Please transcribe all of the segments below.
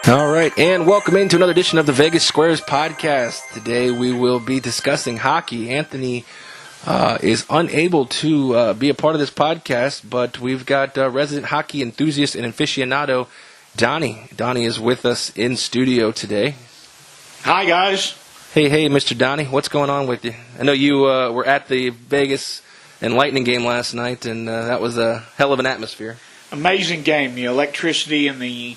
All right, and welcome into another edition of the Vegas Squares podcast. Today we will be discussing hockey. Anthony is unable to be a part of this podcast, but we've got resident hockey enthusiast and aficionado Donnie. Donnie is with us in studio today. Hi, guys. Hey, Mr. Donnie, what's going on with you? I know you were at the Vegas and Lightning game last night, and that was a hell of an atmosphere. Amazing game. The electricity in the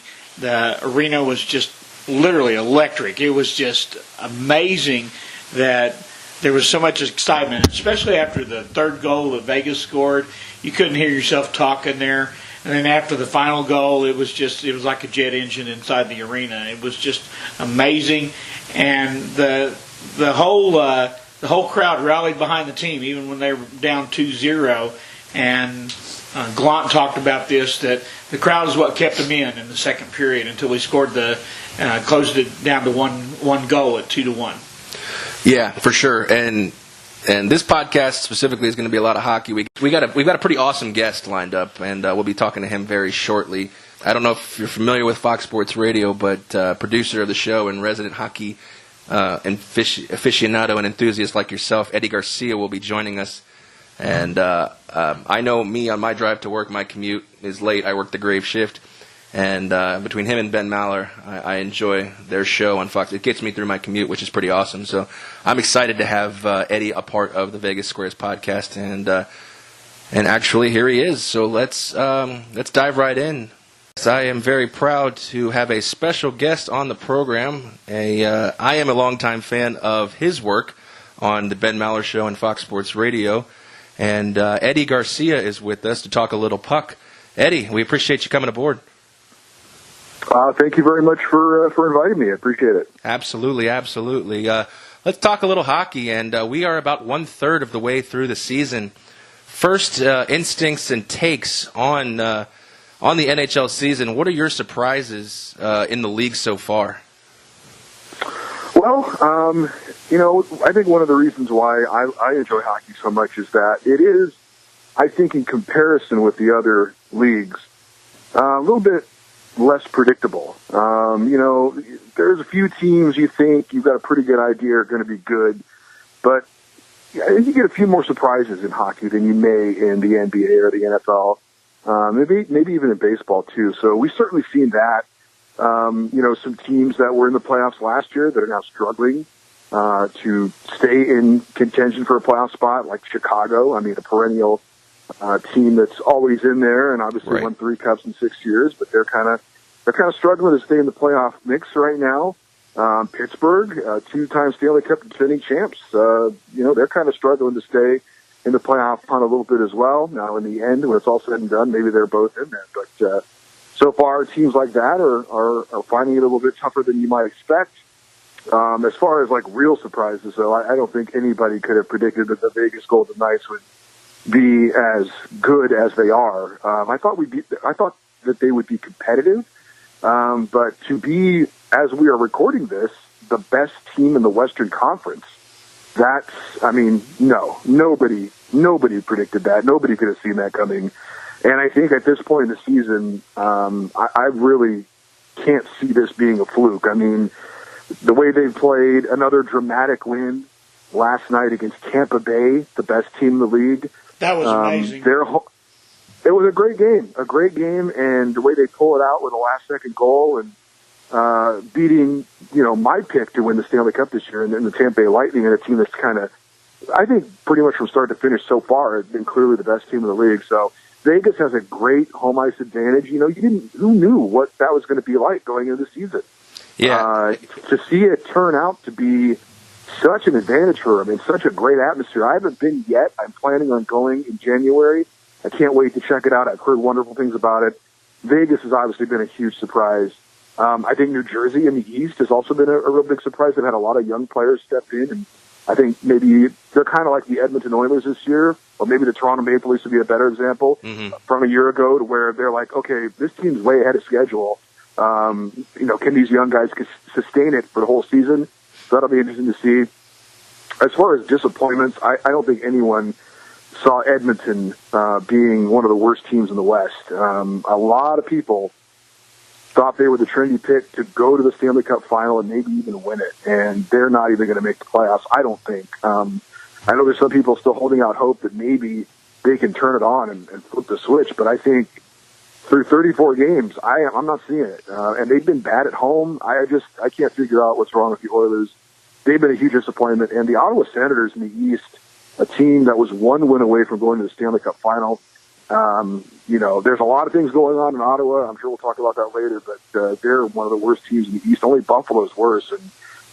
arena was just literally electric. It was just amazing that there was so much excitement, especially after the third goal that Vegas scored. You couldn't hear yourself talking there. And then after the final goal, it was like a jet engine inside the arena. It was just amazing. And the whole crowd rallied behind the team, even when they were down 2-0. And Glant talked about this, that the crowd is what kept them in the second period until we scored closed it down to one goal at 2-1. Yeah, for sure. And this podcast specifically is going to be a lot of hockey. We've got a pretty awesome guest lined up, and we'll be talking to him very shortly. I don't know if you're familiar with Fox Sports Radio, but producer of the show and resident hockey aficionado and enthusiast like yourself, Eddie Garcia, will be joining us. And I know me on my drive to work, my commute is late. I work the grave shift. And between him and Ben Maller, I enjoy their show on Fox. It gets me through my commute, which is pretty awesome. So I'm excited to have Eddie a part of the Vegas Squares podcast. And actually, here he is. So let's dive right in. I am very proud to have a special guest on the program. I am a longtime fan of his work on the Ben Maller Show and Fox Sports Radio. And Eddie Garcia is with us to talk a little puck. Eddie, we appreciate you coming aboard. Thank you very much for inviting me. I appreciate it. Absolutely. Let's talk a little hockey, and we are about 1/3 of the way through the season. First instincts and takes on the NHL season. What are your surprises in the league so far? Well, I think one of the reasons why I enjoy hockey so much is that it is, I think, in comparison with the other leagues, a little bit less predictable. There's a few teams you think you've got a pretty good idea are going to be good, but you get a few more surprises in hockey than you may in the NBA or the NFL, maybe even in baseball too. So we've certainly seen that. Some teams that were in the playoffs last year that are now struggling to stay in contention for a playoff spot, like Chicago. I mean, a perennial team that's always in there and obviously won 3 cups in 6 years, but they're kind of struggling to stay in the playoff mix right now. Pittsburgh, 2-time Stanley Cup defending champs, they're kind of struggling to stay in the playoff hunt a little bit as well. Now, in the end, when it's all said and done, maybe they're both in there, but so far, teams like that are finding it a little bit tougher than you might expect. As far as like real surprises, though, I don't think anybody could have predicted that the Vegas Golden Knights would be as good as they are. I thought that they would be competitive, but to be, as we are recording this, the best team in the Western Conference. Nobody predicted that. Nobody could have seen that coming. And I think at this point in the season, I really can't see this being a fluke. I mean, the way they've played, another dramatic win last night against Tampa Bay, the best team in the league. That was amazing. It was a great game, and the way they pull it out with a last-second goal and beating, my pick to win the Stanley Cup this year, and then the Tampa Bay Lightning, and a team that's kind of, I think, pretty much from start to finish so far, has been clearly the best team in the league. So Vegas has a great home ice advantage. Who knew what that was going to be like going into the season? Yeah. To see it turn out to be such an advantage for them and such a great atmosphere. I haven't been yet. I'm planning on going in January. I can't wait to check it out. I've heard wonderful things about it. Vegas has obviously been a huge surprise. I think New Jersey in the East has also been a real big surprise. They've had a lot of young players step in, and I think maybe they're kind of like the Edmonton Oilers this year. or maybe the Toronto Maple Leafs would be a better example from a year ago, to where they're like, okay, this team's way ahead of schedule. Can these young guys sustain it for the whole season? So that'll be interesting to see. As far as disappointments, I don't think anyone saw Edmonton being one of the worst teams in the West. A lot of people thought they were the trendy pick to go to the Stanley Cup final and maybe even win it, and they're not even going to make the playoffs, I don't think. I know there's some people still holding out hope that maybe they can turn it on and flip the switch, but I think through 34 games, I'm not seeing it. And they've been bad at home. I can't figure out what's wrong with the Oilers. They've been a huge disappointment. And the Ottawa Senators in the East, a team that was one win away from going to the Stanley Cup final. There's a lot of things going on in Ottawa. I'm sure we'll talk about that later, but they're one of the worst teams in the East. Only Buffalo's worse, and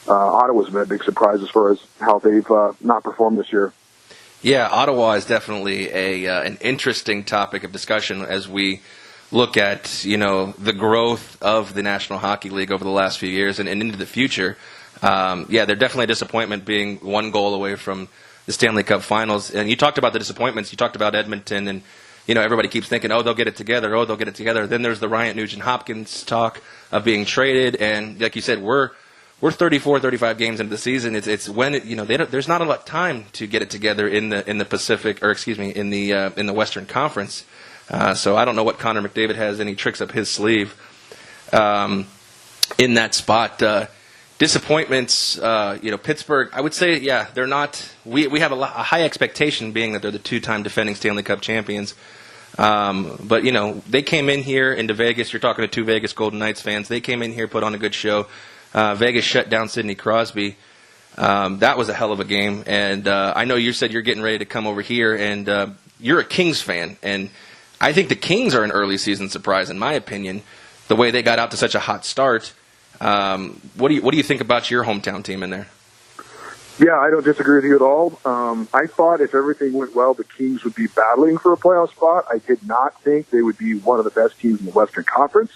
Ottawa's been a big surprise as far as how they've not performed this year. Yeah, Ottawa is definitely an interesting topic of discussion as we look at, the growth of the National Hockey League over the last few years and into the future. They're definitely a disappointment, being one goal away from the Stanley Cup Finals. And you talked about the disappointments. You talked about Edmonton, and everybody keeps thinking, oh, they'll get it together. Oh, they'll get it together. Then there's the Ryan Nugent-Hopkins talk of being traded, and like you said, we're 34, 35 games into the season. It's when there's not a lot of time to get it together in the Pacific, or excuse me, in the Western Conference. So I don't know what Connor McDavid has any tricks up his sleeve in that spot. Disappointments, Pittsburgh, I would say, they're not. We have a high expectation, being that they're the two-time defending Stanley Cup champions. But they came in here into Vegas. You're talking to two Vegas Golden Knights fans. They came in here, put on a good show. Vegas shut down Sidney Crosby. That was a hell of a game. And I know you said you're getting ready to come over here, and you're a Kings fan. And I think the Kings are an early season surprise, in my opinion, the way they got out to such a hot start. What do you think about your hometown team in there? Yeah, I don't disagree with you at all. I thought if everything went well, the Kings would be battling for a playoff spot. I did not think they would be one of the best teams in the Western Conference.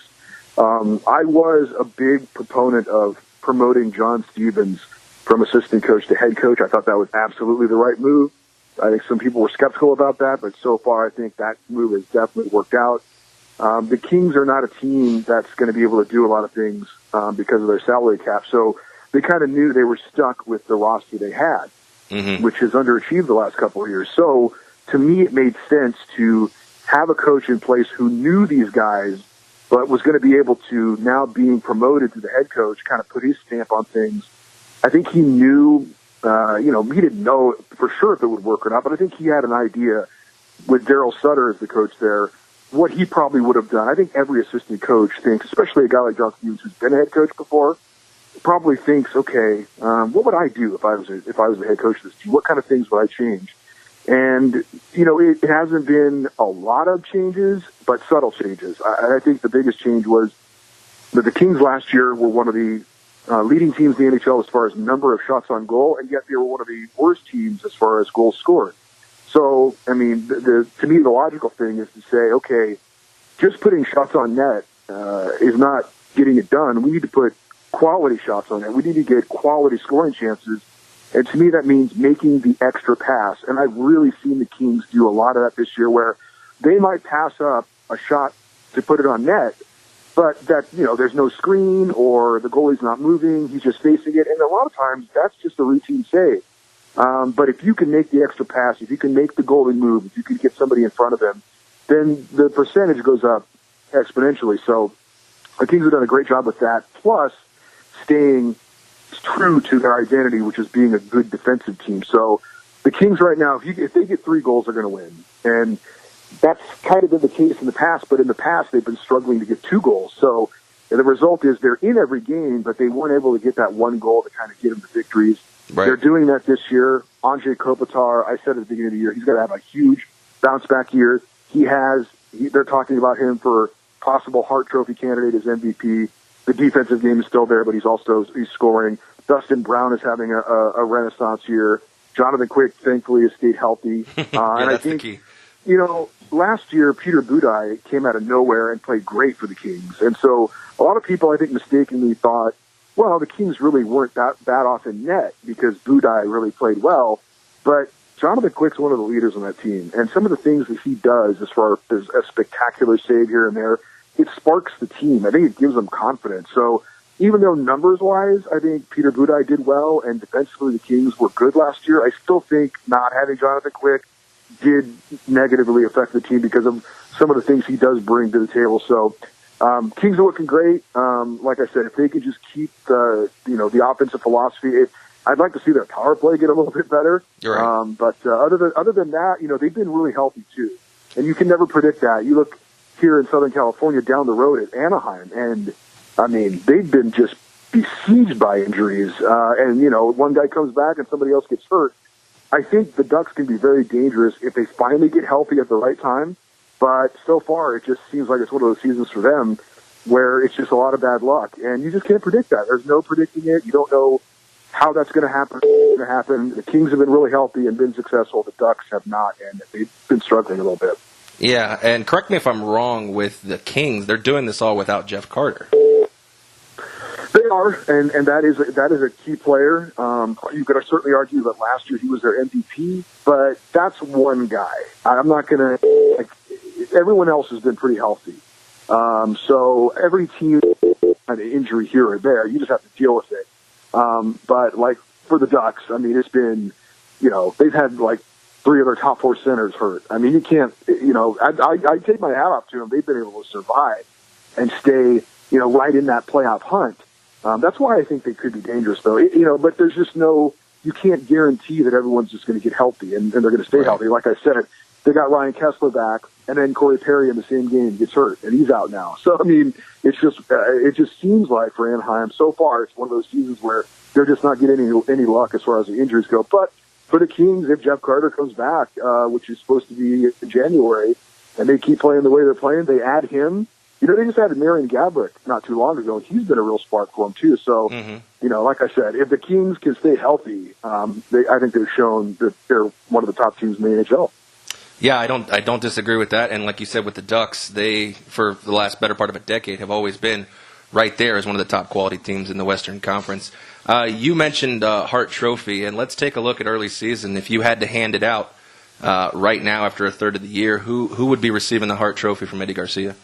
I was a big proponent of promoting John Stevens from assistant coach to head coach. I thought that was absolutely the right move. I think some people were skeptical about that, but so far I think that move has definitely worked out. The Kings are not a team that's going to be able to do a lot of things because of their salary cap. So they kind of knew they were stuck with the roster they had, which has underachieved the last couple of years. So to me, it made sense to have a coach in place who knew these guys, but was going to be able to, now being promoted to the head coach, kind of put his stamp on things. I think he knew, he didn't know for sure if it would work or not, but I think he had an idea with Daryl Sutter as the coach there, what he probably would have done. I think every assistant coach thinks, especially a guy like John Stevens who's been a head coach before, probably thinks, okay, what would I do if I was the head coach of this team? What kind of things would I change? And, it hasn't been a lot of changes, but subtle changes. I think the biggest change was that the Kings last year were one of the leading teams in the NHL as far as number of shots on goal, and yet they were one of the worst teams as far as goals scored. So, to me, the logical thing is to say, okay, just putting shots on net is not getting it done. We need to put quality shots on net. We need to get quality scoring chances. And to me, that means making the extra pass. And I've really seen the Kings do a lot of that this year, where they might pass up a shot to put it on net, but that, there's no screen or the goalie's not moving. He's just facing it. And a lot of times that's just a routine save. But if you can make the extra pass, if you can make the goalie move, if you can get somebody in front of him, then the percentage goes up exponentially. So the Kings have done a great job with that, plus staying true to their identity, which is being a good defensive team. So the Kings right now, if they get 3 goals, they're going to win. And that's kind of been the case in the past, but in the past they've been struggling to get 2 goals. So the result is they're in every game, but they weren't able to get that 1 goal to kind of get them to victories. Right. They're doing that this year. Andrei Kopitar, I said at the beginning of the year, he's going to have a huge bounce-back year. They're talking about him for possible Hart Trophy candidate as MVP. The defensive game is still there, but he's scoring. Dustin Brown is having a renaissance year. Jonathan Quick, thankfully, has stayed healthy. And I think, the key. Last year, Peter Budaj came out of nowhere and played great for the Kings. And so a lot of people, I think, mistakenly thought, well, the Kings really weren't that bad off in net because Budaj really played well. But Jonathan Quick's one of the leaders on that team, and some of the things that he does as far as a spectacular save here and there, it sparks the team. I think it gives them confidence. So even though numbers-wise, I think Peter Budaj did well, and defensively the Kings were good last year, I still think not having Jonathan Quick did negatively affect the team because of some of the things he does bring to the table. So Kings are looking great. Like I said, if they could just keep the offensive philosophy, I'd like to see their power play get a little bit better. You're right. But other than that, they've been really healthy too, and you can never predict that. You look here in Southern California down the road at Anaheim, and I mean they've been just besieged by injuries. And one guy comes back and somebody else gets hurt. I think the Ducks can be very dangerous if they finally get healthy at the right time. But so far, it just seems like it's one of those seasons for them where it's just a lot of bad luck, and you just can't predict that. There's no predicting it. You don't know how that's going to happen. The Kings have been really healthy and been successful. The Ducks have not, and they've been struggling a little bit. Yeah, and correct me if I'm wrong with the Kings. They're doing this all without Jeff Carter. They are, and that is a key player. You could certainly argue that last year he was their MVP, but that's one guy. I'm not going to everyone else has been pretty healthy. So every team had an injury here or there. You just have to deal with it. But like for the Ducks, I mean, it's been, they've had like 3 of their top 4 centers hurt. I mean, you can't, I take my hat off to them. They've been able to survive and stay, right in that playoff hunt. That's why I think they could be dangerous though, but there's just you can't guarantee that everyone's just going to get healthy and they're going to stay healthy. Like I said, they got Ryan Kessler back, and then Corey Perry in the same game gets hurt, and he's out now. So, I mean, it just seems like for Anaheim, so far, it's one of those seasons where they're just not getting any luck as far as the injuries go. But for the Kings, if Jeff Carter comes back, which is supposed to be in January, and they keep playing the way they're playing, they add him. They just added Marian Gaborik not too long ago, and he's been a real spark for them, too. So, like I said, if the Kings can stay healthy, I think they've shown that they're one of the top teams in the NHL. Yeah, I don't disagree with that. And like you said, with the Ducks, they, for the last better part of a decade, have always been right there as one of the top quality teams in the Western Conference. You mentioned Hart Trophy, and let's take a look at early season. If you had to hand it out right now after a third of the year, who would be receiving the Hart Trophy from Eddie Garcia?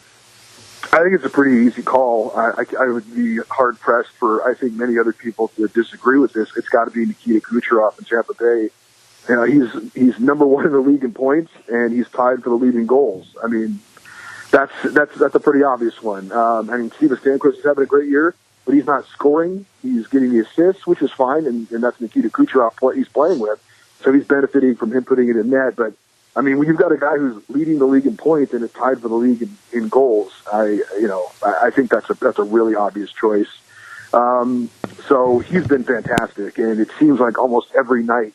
I think it's a pretty easy call. I would be hard-pressed for, I think, many other people to disagree with this. It's got to be Nikita Kucherov in Tampa Bay. He's number 1 in the league in points, and he's tied for the lead in goals. I mean, that's a pretty obvious one. Steven Stamkos is having a great year, but he's not scoring. He's getting the assists, which is fine, and that's Nikita Kucherov he's playing with, so he's benefiting from him putting it in net. But I mean, when you've got a guy who's leading the league in points and is tied for the league in goals, I think that's a really obvious choice. So he's been fantastic, and it seems like almost every night,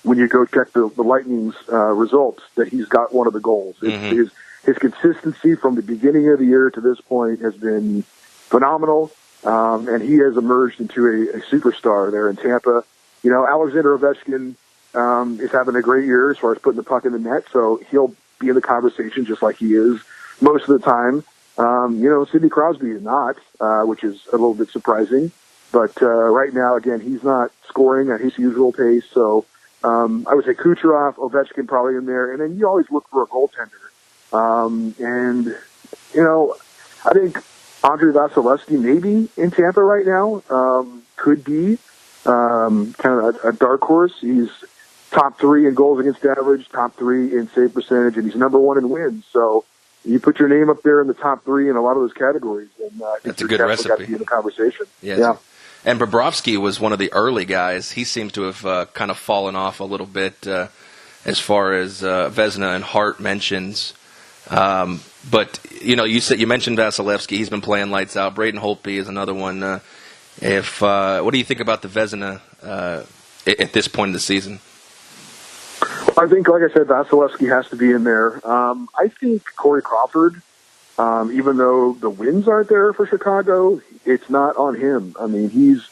when you go check the Lightning's results, that he's got one of the goals. His consistency from the beginning of the year to this point has been phenomenal, and he has emerged into a superstar there in Tampa. Alexander Ovechkin is having a great year as far as putting the puck in the net, so he'll be in the conversation just like he is most of the time. Sidney Crosby is not, which is a little bit surprising. But right now, again, he's not scoring at his usual pace, so I would say Kucherov, Ovechkin probably in there, and then you always look for a goaltender. I think Andrei Vasilevsky maybe in Tampa right now could be kind of a dark horse. He's top 3 in goals against average, top 3 in save percentage, and he's number 1 in wins. So you put your name up there in the top 3 in a lot of those categories, and that's a good recipe. Got to be in the conversation. Yeah. And Bobrovsky was one of the early guys. He seems to have kind of fallen off a little bit as far as Vezina and Hart mentions. But you mentioned Vasilevsky. He's been playing lights out. Braden Holtby is another one. What do you think about the Vezina at this point in the season? I think, like I said, Vasilevsky has to be in there. I think Corey Crawford, even though the wins aren't there for Chicago, it's not on him. I mean, he's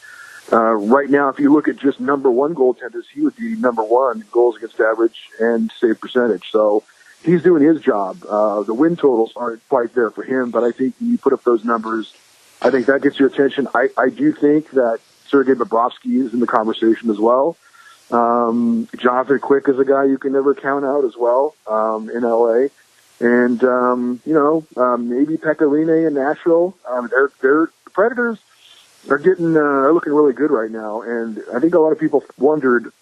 right now, if you look at just number 1 goaltenders, he would be number 1 in goals against average and save percentage. So he's doing his job. The win totals aren't quite there for him, but I think when you put up those numbers, I think that gets your attention. I do think that Sergei Bobrovsky is in the conversation as well. Jonathan Quick is a guy you can never count out as well in LA. And, maybe Pecorine in Nashville. The Predators are are looking really good right now. And I think a lot of people wondered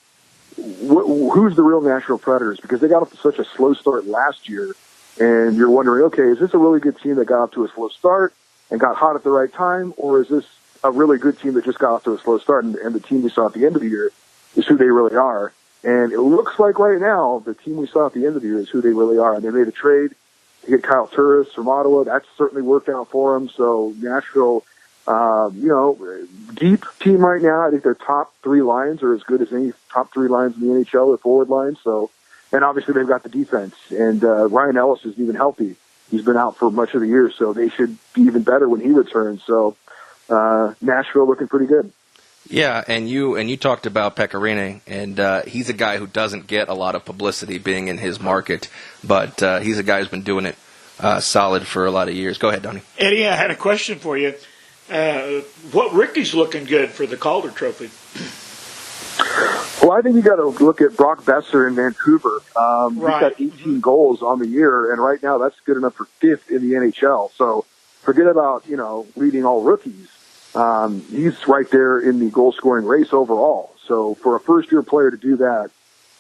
who's the real Nashville Predators, because they got off to such a slow start last year. And you're wondering, okay, is this a really good team that got off to a slow start and got hot at the right time? Or is this a really good team that just got off to a slow start and the team we saw at the end of the year is who they really are? And it looks like right now the team we saw at the end of the year is who they really are. And they made a trade to get Kyle Turris from Ottawa. That's certainly worked out for them. So Nashville, deep team right now. I think their top three lines are as good as any top three lines in the NHL, their forward line. So, and obviously they've got the defense. And Ryan Ellis isn't even healthy. He's been out for much of the year, so they should be even better when he returns. So Nashville looking pretty good. Yeah, and you talked about Pecorine, and he's a guy who doesn't get a lot of publicity being in his market, but he's a guy who's been doing it solid for a lot of years. Go ahead, Donnie. Eddie, I had a question for you. What Ricky's looking good for the Calder Trophy? Well, I think you got to look at Brock Besser in Vancouver. Right. He's got 18 goals on the year, and right now that's good enough for fifth in the NHL. So forget about, leading all rookies. He's right there in the goal-scoring race overall. So for a first-year player to do that,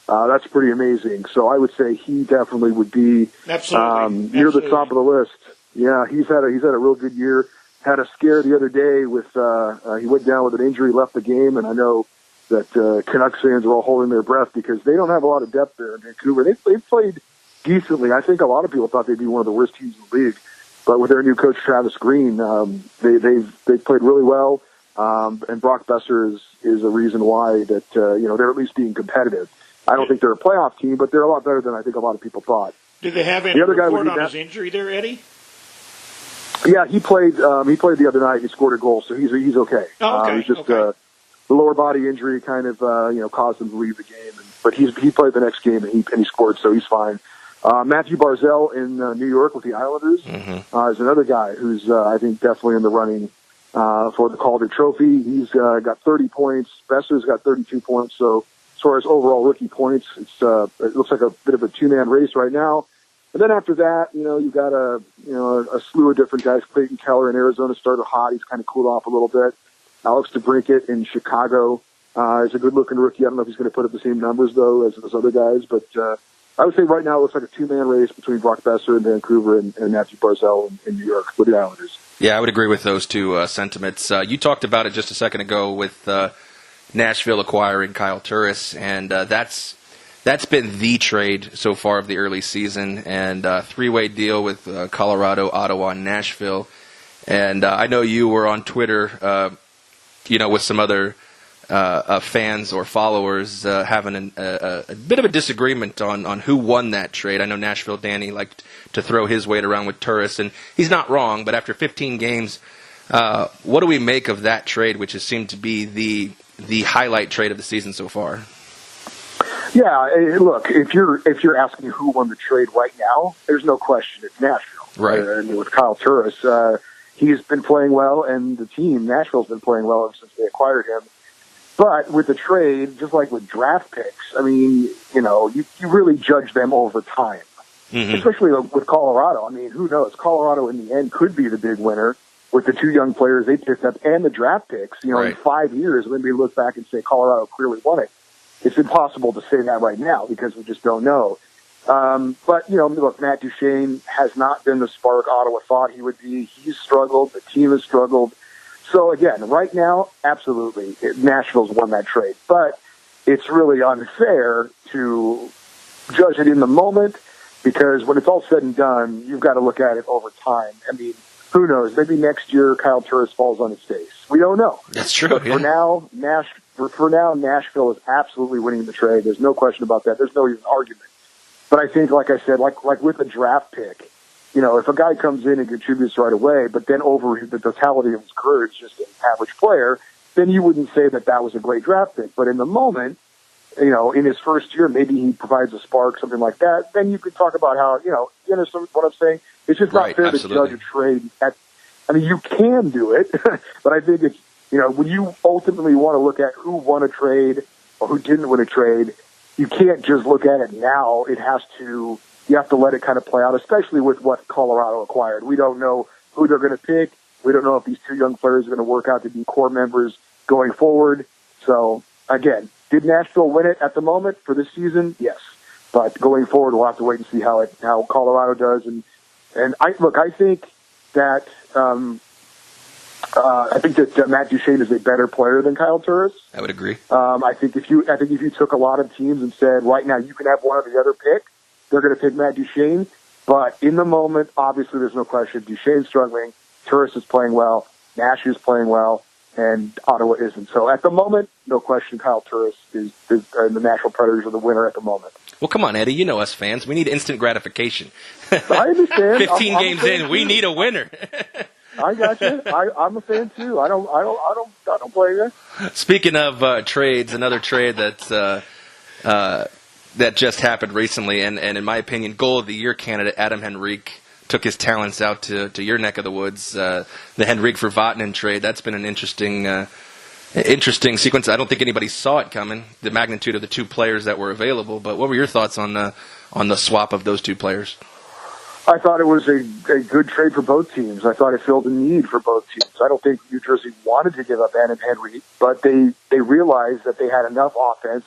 that's pretty amazing. So I would say he definitely would be near the top of the list. Yeah, he's had a real good year. Had a scare the other day with he went down with an injury, left the game, and I know that Canucks fans are all holding their breath because they don't have a lot of depth there in Vancouver. They've played decently. I think a lot of people thought they'd be one of the worst teams in the league. But with their new coach, Travis Green, they've played really well. And Brock Besser is a reason why that, they're at least being competitive. I don't think they're a playoff team, but they're a lot better than I think a lot of people thought. Did they have any report on his injury there, Eddie? Yeah, he played the other night. He scored a goal, so he's okay. Oh, okay. He's just the lower body injury kind of caused him to leave the game. But he played the next game and he scored, so he's fine. Matthew Barzal in New York with the Islanders is another guy who's I think definitely in the running for the Calder Trophy. He's got 30 points. Besser's got 32 points. So as far as overall rookie points, it looks like a bit of a two-man race right now. And then after that, you've got a slew of different guys. Clayton Keller in Arizona started hot. He's kind of cooled off a little bit. Alex DeBrincat in Chicago is a good-looking rookie. I don't know if he's going to put up the same numbers, though, as those other guys. But I would say right now it looks like a two-man race between Brock Besser in Vancouver and Matthew Barzal in New York with the Islanders. Yeah, I would agree with those two sentiments. You talked about it just a second ago with Nashville acquiring Kyle Turris, and that's been the trade so far of the early season, and three-way deal with Colorado, Ottawa, and Nashville. And I know you were on Twitter, with some other fans or followers having a bit of a disagreement on who won that trade. I know Nashville Danny liked to throw his weight around with Turris, and he's not wrong, but after 15 games, what do we make of that trade, which has seemed to be the highlight trade of the season so far? Yeah, look, if you're asking who won the trade right now, there's no question it's Nashville. Right. And with Kyle Turris, he's been playing well, and the team, Nashville's been playing well since they acquired him. But with the trade, just like with draft picks, I mean, you really judge them over time, especially with Colorado. I mean, who knows? Colorado in the end could be the big winner with the two young players they picked up and the draft picks. Right. In 5 years, when we look back and say Colorado clearly won it, it's impossible to say that right now because we just don't know. But, look, Matt Duchene has not been the spark Ottawa thought he would be. He's struggled. The team has struggled. So, again, right now, absolutely, Nashville's won that trade. But it's really unfair to judge it in the moment because when it's all said and done, you've got to look at it over time. I mean, who knows? Maybe next year Kyle Turris falls on his face. We don't know. That's true. But for now, Nashville is absolutely winning the trade. There's no question about that. There's no even argument. But I think, like I said, like with a draft pick, if a guy comes in and contributes right away, but then over the totality of his career is just an average player, then you wouldn't say that was a great draft pick. But in the moment, in his first year, maybe he provides a spark, something like that. Then you could talk about how, you understand what I'm saying? It's just not fair absolutely. to judge a trade you can do it, but I think it's, when you ultimately want to look at who won a trade or who didn't win a trade, you can't just look at it now. You have to let it kind of play out, especially with what Colorado acquired. We don't know who they're going to pick. We don't know if these two young players are going to work out to be core members going forward. So, again, did Nashville win it at the moment for this season? Yes. But going forward, we'll have to wait and see how Colorado does. And I think that Matt Duchene is a better player than Kyle Turris. I would agree. I think if you took a lot of teams and said right now you can have one or the other pick, they're going to pick Matt Duchene. But in the moment, obviously, there's no question Duchene's struggling. Turris is playing well. Nash is playing well. And Ottawa isn't. So at the moment, no question, Kyle Turris and the Nashville Predators are the winner at the moment. Well, come on, Eddie. You know us fans. We need instant gratification. I understand. 15 games in, we need a winner. I got you. I'm a fan too. I don't blame you. Speaking of trades, another trade that just happened recently, and in my opinion, goal of the year candidate Adam Henrique took his talents out to your neck of the woods. The Henrique for Vatanen trade. That's been an interesting sequence. I don't think anybody saw it coming, the magnitude of the two players that were available. But what were your thoughts on the swap of those two players? I thought it was a good trade for both teams. I thought it filled a need for both teams. I don't think New Jersey wanted to give up Adam Henrique, but they realized that they had enough offense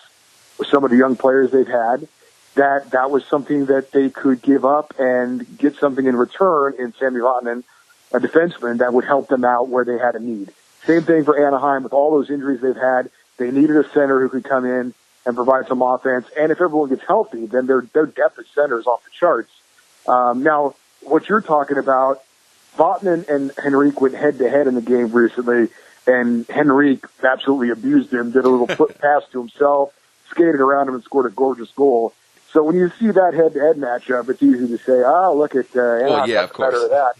with some of the young players they've had that was something that they could give up and get something in return in Sami Vatanen, a defenseman that would help them out where they had a need. Same thing for Anaheim with all those injuries they've had. They needed a center who could come in and provide some offense. And if everyone gets healthy, then their depth at center is off the charts. Now, what you're talking about, Vatanen and Henrique went head-to-head in the game recently, and Henrique absolutely abused him, did a little flip pass to himself, skated around him, and scored a gorgeous goal. So when you see that head-to-head matchup, it's easy to say, look at Anaheim, of course. better at that.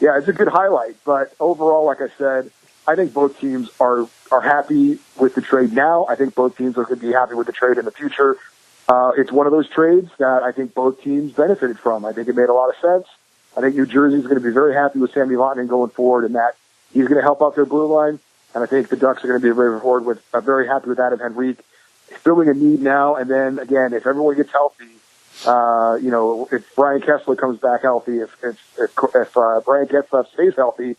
Yeah, it's a good highlight. But overall, like I said, I think both teams are happy with the trade now. I think both teams are going to be happy with the trade in the future. It's one of those trades that I think both teams benefited from. I think it made a lot of sense. I think New Jersey is going to be very happy with Sami Vatanen going forward, and that he's going to help out their blue line. And I think the Ducks are going to be very happy with Adam Henrique. Filling a need now, and then again, if everyone gets healthy, if Brian Kessler comes back healthy, if Brian Getzlaf stays healthy,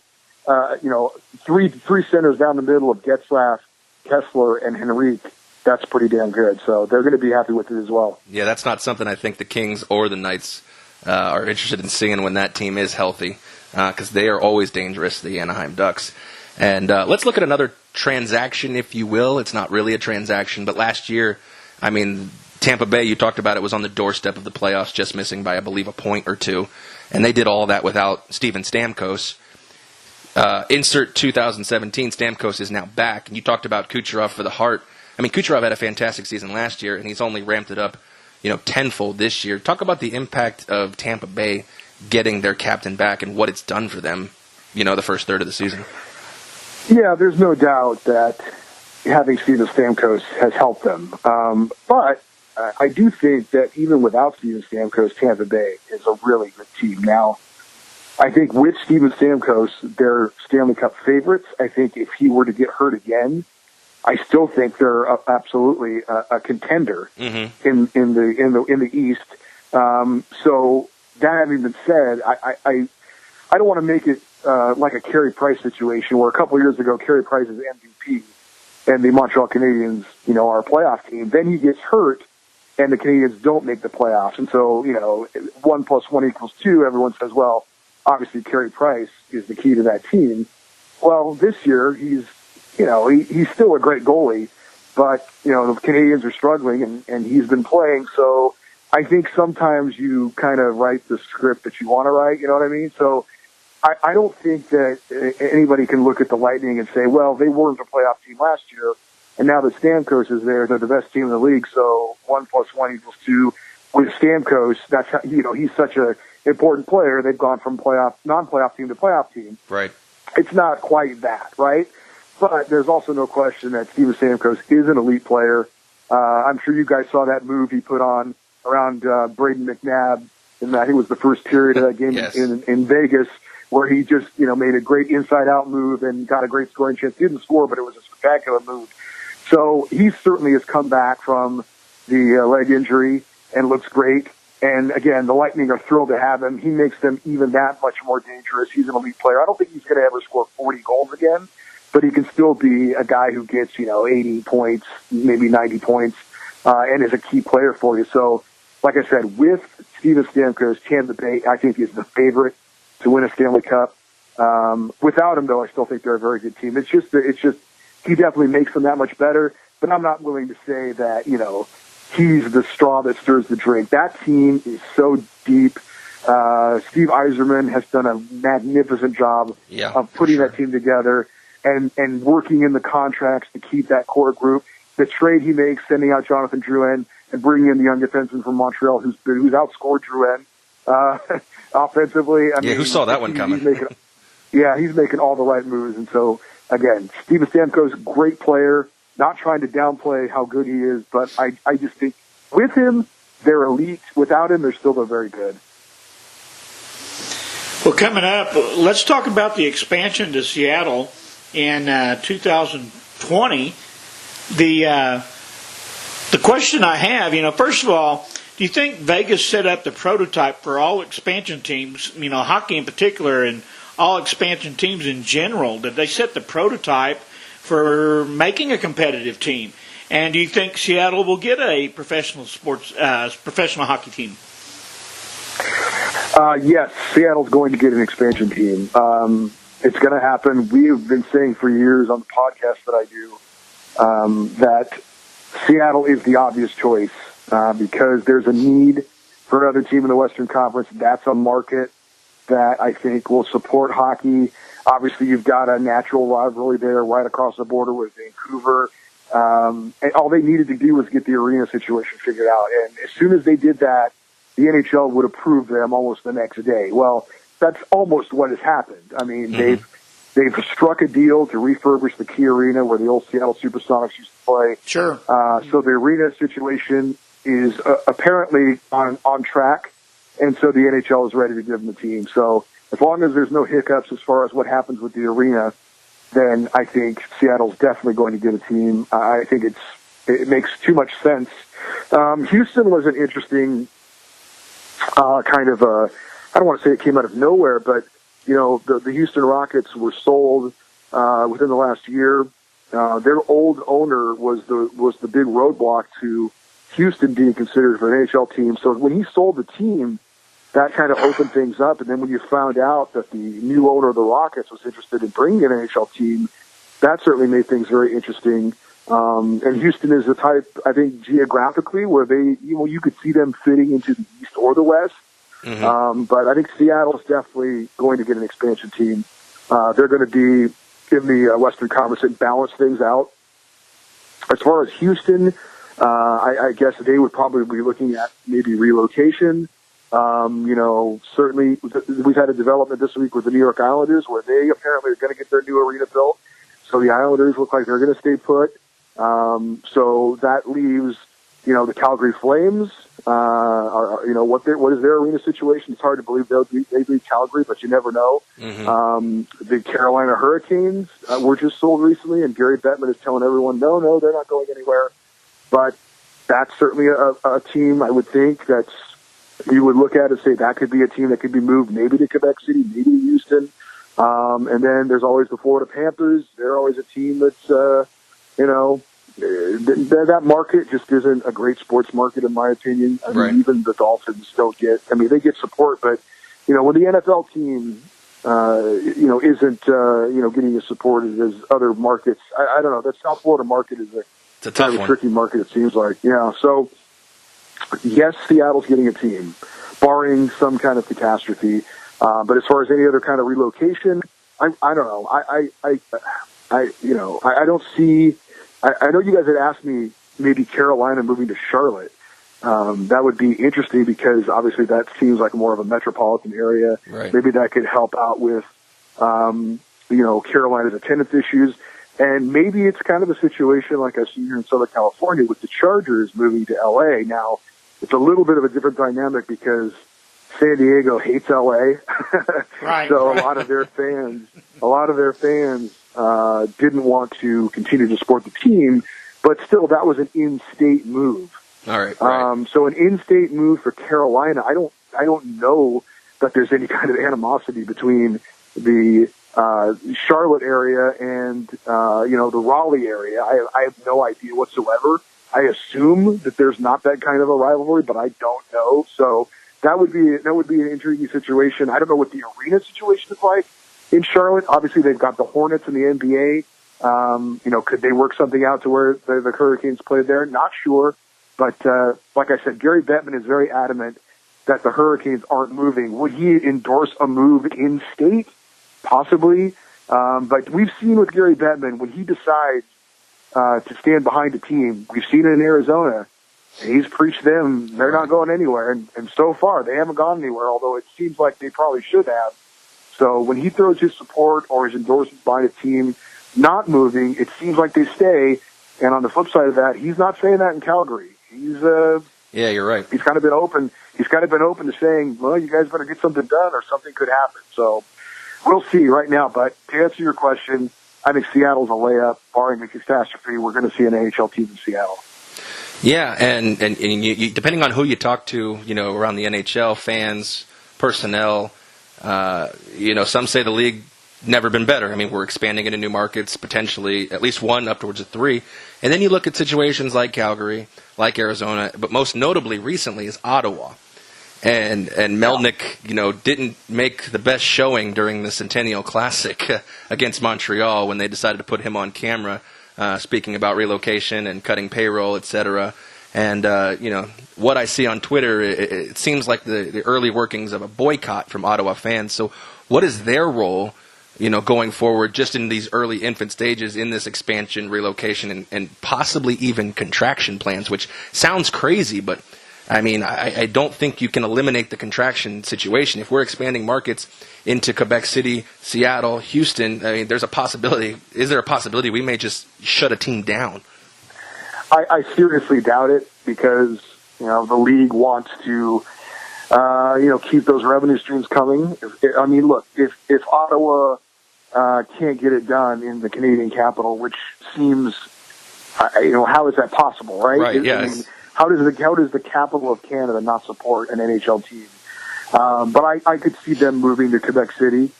three centers down the middle of Getzlaf, Kessler, and Henrique, that's pretty damn good. So they're going to be happy with it as well. Yeah, that's not something I think the Kings or the Knights are interested in seeing when that team is healthy, because they are always dangerous, the Anaheim Ducks. And let's look at another transaction, if you will. It's not really a transaction, but last year, Tampa Bay, you talked about it, was on the doorstep of the playoffs, just missing by, I believe, a point or two. And they did all that without Steven Stamkos. Insert 2017, Stamkos is now back. And you talked about Kucherov for the Hart. Kucherov had a fantastic season last year, and he's only ramped it up, tenfold this year. Talk about the impact of Tampa Bay getting their captain back and what it's done for them, the first third of the season. Yeah, there's no doubt that having Steven Stamkos has helped them. But I do think that even without Steven Stamkos, Tampa Bay is a really good team. Now, I think with Steven Stamkos, they're Stanley Cup favorites. I think if he were to get hurt again, I still think they're absolutely a contender in the East. So that having been said, I don't want to make it like a Carey Price situation where a couple of years ago Carey Price is MVP and the Montreal Canadiens, are a playoff team. Then he gets hurt and the Canadiens don't make the playoffs. And so, 1 + 1 = 2, everyone says, well, obviously Carey Price is the key to that team. Well, this year he's still a great goalie, but, the Canadiens are struggling and he's been playing. So I think sometimes you kind of write the script that you want to write, you know what I mean? So I don't think that anybody can look at the Lightning and say, well, they weren't a playoff team last year, and now that Stamkos is there, they're the best team in the league, so 1 + 1 = 2. With Stamkos, that's how, he's such an important player. They've gone from non-playoff team to playoff team. Right. It's not quite that, right? But there's also no question that Steven Stamkos is an elite player. I'm sure you guys saw that move he put on around Braden McNabb in I think it was the first period of that game yes. in Vegas, where he just, made a great inside-out move and got a great scoring chance. He didn't score, but it was a spectacular move. So he certainly has come back from the leg injury and looks great. And again, the Lightning are thrilled to have him. He makes them even that much more dangerous. He's an elite player. I don't think he's going to ever score 40 goals again, but he can still be a guy who gets, 80 points, maybe 90 points, and is a key player for you. So, like I said, with Steven Stamkos, Tampa Bay, I think he's the favorite to win a Stanley Cup. Without him, though, I still think they're a very good team. It's just he definitely makes them that much better. But I'm not willing to say that he's the straw that stirs the drink. That team is so deep. Steve Yzerman has done a magnificent job of putting that team together and working in the contracts to keep that core group. The trade he makes, sending out Jonathan Drouin and bringing in the young defenseman from Montreal who's outscored Drouin offensively. Who saw that one coming? He's making all the right moves. And so, again, Steven Stamkos, great player, not trying to downplay how good he is, but I just think with him, they're elite. Without him, they're still very good. Well, coming up, let's talk about the expansion to Seattle in 2020. The question I have, first of all, do you think Vegas set up the prototype for all expansion teams, hockey in particular, and all expansion teams in general? Did they set the prototype for making a competitive team? And do you think Seattle will get a professional hockey team? Yes, Seattle's going to get an expansion team. It's going to happen. We've been saying for years on the podcast that I do that Seattle is the obvious choice because there's a need for another team in the Western Conference. That's a market that I think will support hockey. Obviously, you've got a natural rivalry there right across the border with Vancouver. And all they needed to do was get the arena situation figured out. And as soon as they did that, the NHL would approve them almost the next day. Well, that's almost what has happened. I mean, they've struck a deal to refurbish the Key Arena where the old Seattle Supersonics used to play. Sure. So the arena situation is apparently on track, and so the NHL is ready to give them the team. So as long as there's no hiccups as far as what happens with the arena, then I think Seattle's definitely going to get a team. I think it makes too much sense. Houston was an interesting kind of I don't want to say it came out of nowhere, but the Houston Rockets were sold within the last year. Their old owner was the big roadblock to Houston being considered for an NHL team. So when he sold the team, that kind of opened things up. And then when you found out that the new owner of the Rockets was interested in bringing an NHL team, that certainly made things very interesting. And Houston is the type, I think, geographically where they, you could see them fitting into the East or the West. But I think Seattle's definitely going to get an expansion team. They're going to be in the Western Conference and balance things out. As far as Houston, I guess they would probably be looking at maybe relocation. Certainly we've had a development this week with the New York Islanders where they apparently are going to get their new arena built. So the Islanders look like they're going to stay put. So that leaves, the Calgary Flames, what is their arena situation? It's hard to believe they beat Calgary, but you never know. The Carolina Hurricanes were just sold recently, and Gary Bettman is telling everyone, no, they're not going anywhere. But that's certainly a team I would think you would look at and say that could be a team that could be moved maybe to Quebec City, maybe to Houston. And then there's always the Florida Panthers. They're always a team that's, that market just isn't a great sports market in my opinion. I mean, even the Dolphins don't get, they get support, but, when the NFL team, isn't, getting as supported as other markets, I don't know. That South Florida market is it's a tough one. Tricky market, it seems like. Yeah. So, yes, Seattle's getting a team, barring some kind of catastrophe. But as far as any other kind of relocation, I don't know. I don't see. I know you guys had asked me maybe Carolina moving to Charlotte. That would be interesting because obviously that seems like more of a metropolitan area. Right. Maybe that could help out with, Carolina's attendance issues. And maybe it's kind of a situation like I see here in Southern California with the Chargers moving to LA. Now, it's a little bit of a different dynamic because San Diego hates LA. Right. So a lot of their fans didn't want to continue to support the team. but still, that was an in-state move. All right. Right. So an in-state move for Carolina, I don't know that there's any kind of animosity between the Charlotte area and the Raleigh area. I have no idea whatsoever. I assume that there's not that kind of a rivalry, but I don't know. So that would be an intriguing situation. I don't know what the arena situation is like in Charlotte. Obviously, they've got the Hornets in the NBA. Could they work something out to where the Hurricanes played there? Not sure. But like I said, Gary Bettman is very adamant that the Hurricanes aren't moving. Would he endorse a move in state? Possibly. But we've seen with Gary Bettman, when he decides to stand behind a team, we've seen it in Arizona. He's preached them. They're not going anywhere. And so far, they haven't gone anywhere, although it seems like they probably should have. So when he throws his support or his endorsement behind a team not moving, it seems like they stay. And on the flip side of that, he's not saying that in Calgary. Yeah, you're right. He's kind of been open. He's kind of been open to saying, well, you guys better get something done or something could happen. So we'll see right now. But to answer your question, I think Seattle's a layup. Barring a catastrophe, we're going to see an AHL team in Seattle. Yeah, and you, depending on who you talk to, around the NHL, fans, personnel, some say the league never been better. I mean, we're expanding into new markets, potentially at least one, upwards of 3. And then you look at situations like Calgary, like Arizona, but most notably recently is Ottawa. And Melnick, didn't make the best showing during the Centennial Classic against Montreal when they decided to put him on camera, speaking about relocation and cutting payroll, etc. And, what I see on Twitter, it seems like the early workings of a boycott from Ottawa fans. So what is their role, going forward just in these early infant stages in this expansion, relocation, and possibly even contraction plans, which sounds crazy, but I mean, I don't think you can eliminate the contraction situation. If we're expanding markets into Quebec City, Seattle, Houston, I mean, there's a possibility. Is there a possibility we may just shut a team down? I seriously doubt it because, the league wants to, keep those revenue streams coming. I mean, look, if Ottawa can't get it done in the Canadian capital, which seems, how is that possible, right? Right, yes. I mean, how does the capital of Canada not support an NHL team? But I could see them moving to Quebec City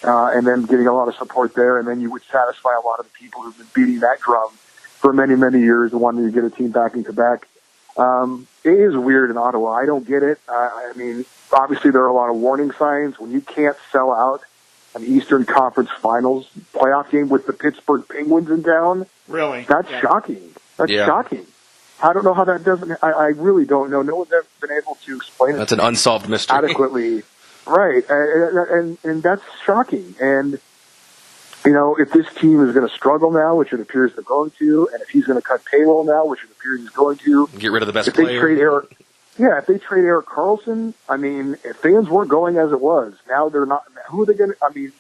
and then getting a lot of support there, and then you would satisfy a lot of the people who've been beating that drum for many, many years and wanting to get a team back in Quebec. It is weird in Ottawa. I don't get it. I mean, obviously there are a lot of warning signs. When you can't sell out an Eastern Conference Finals playoff game with the Pittsburgh Penguins in town, really, that's shocking. That's shocking. I don't know how that doesn't. I really don't know. No one's ever been able to explain it. That's an unsolved mystery. Adequately, right? And that's shocking. And if this team is going to struggle now, which it appears they're going to, and if he's going to cut payroll now, which it appears he's going to, get rid of the best player. If they trade Erik Karlsson, I mean, if fans weren't going as it was, now they're not. Who are they going to? I mean,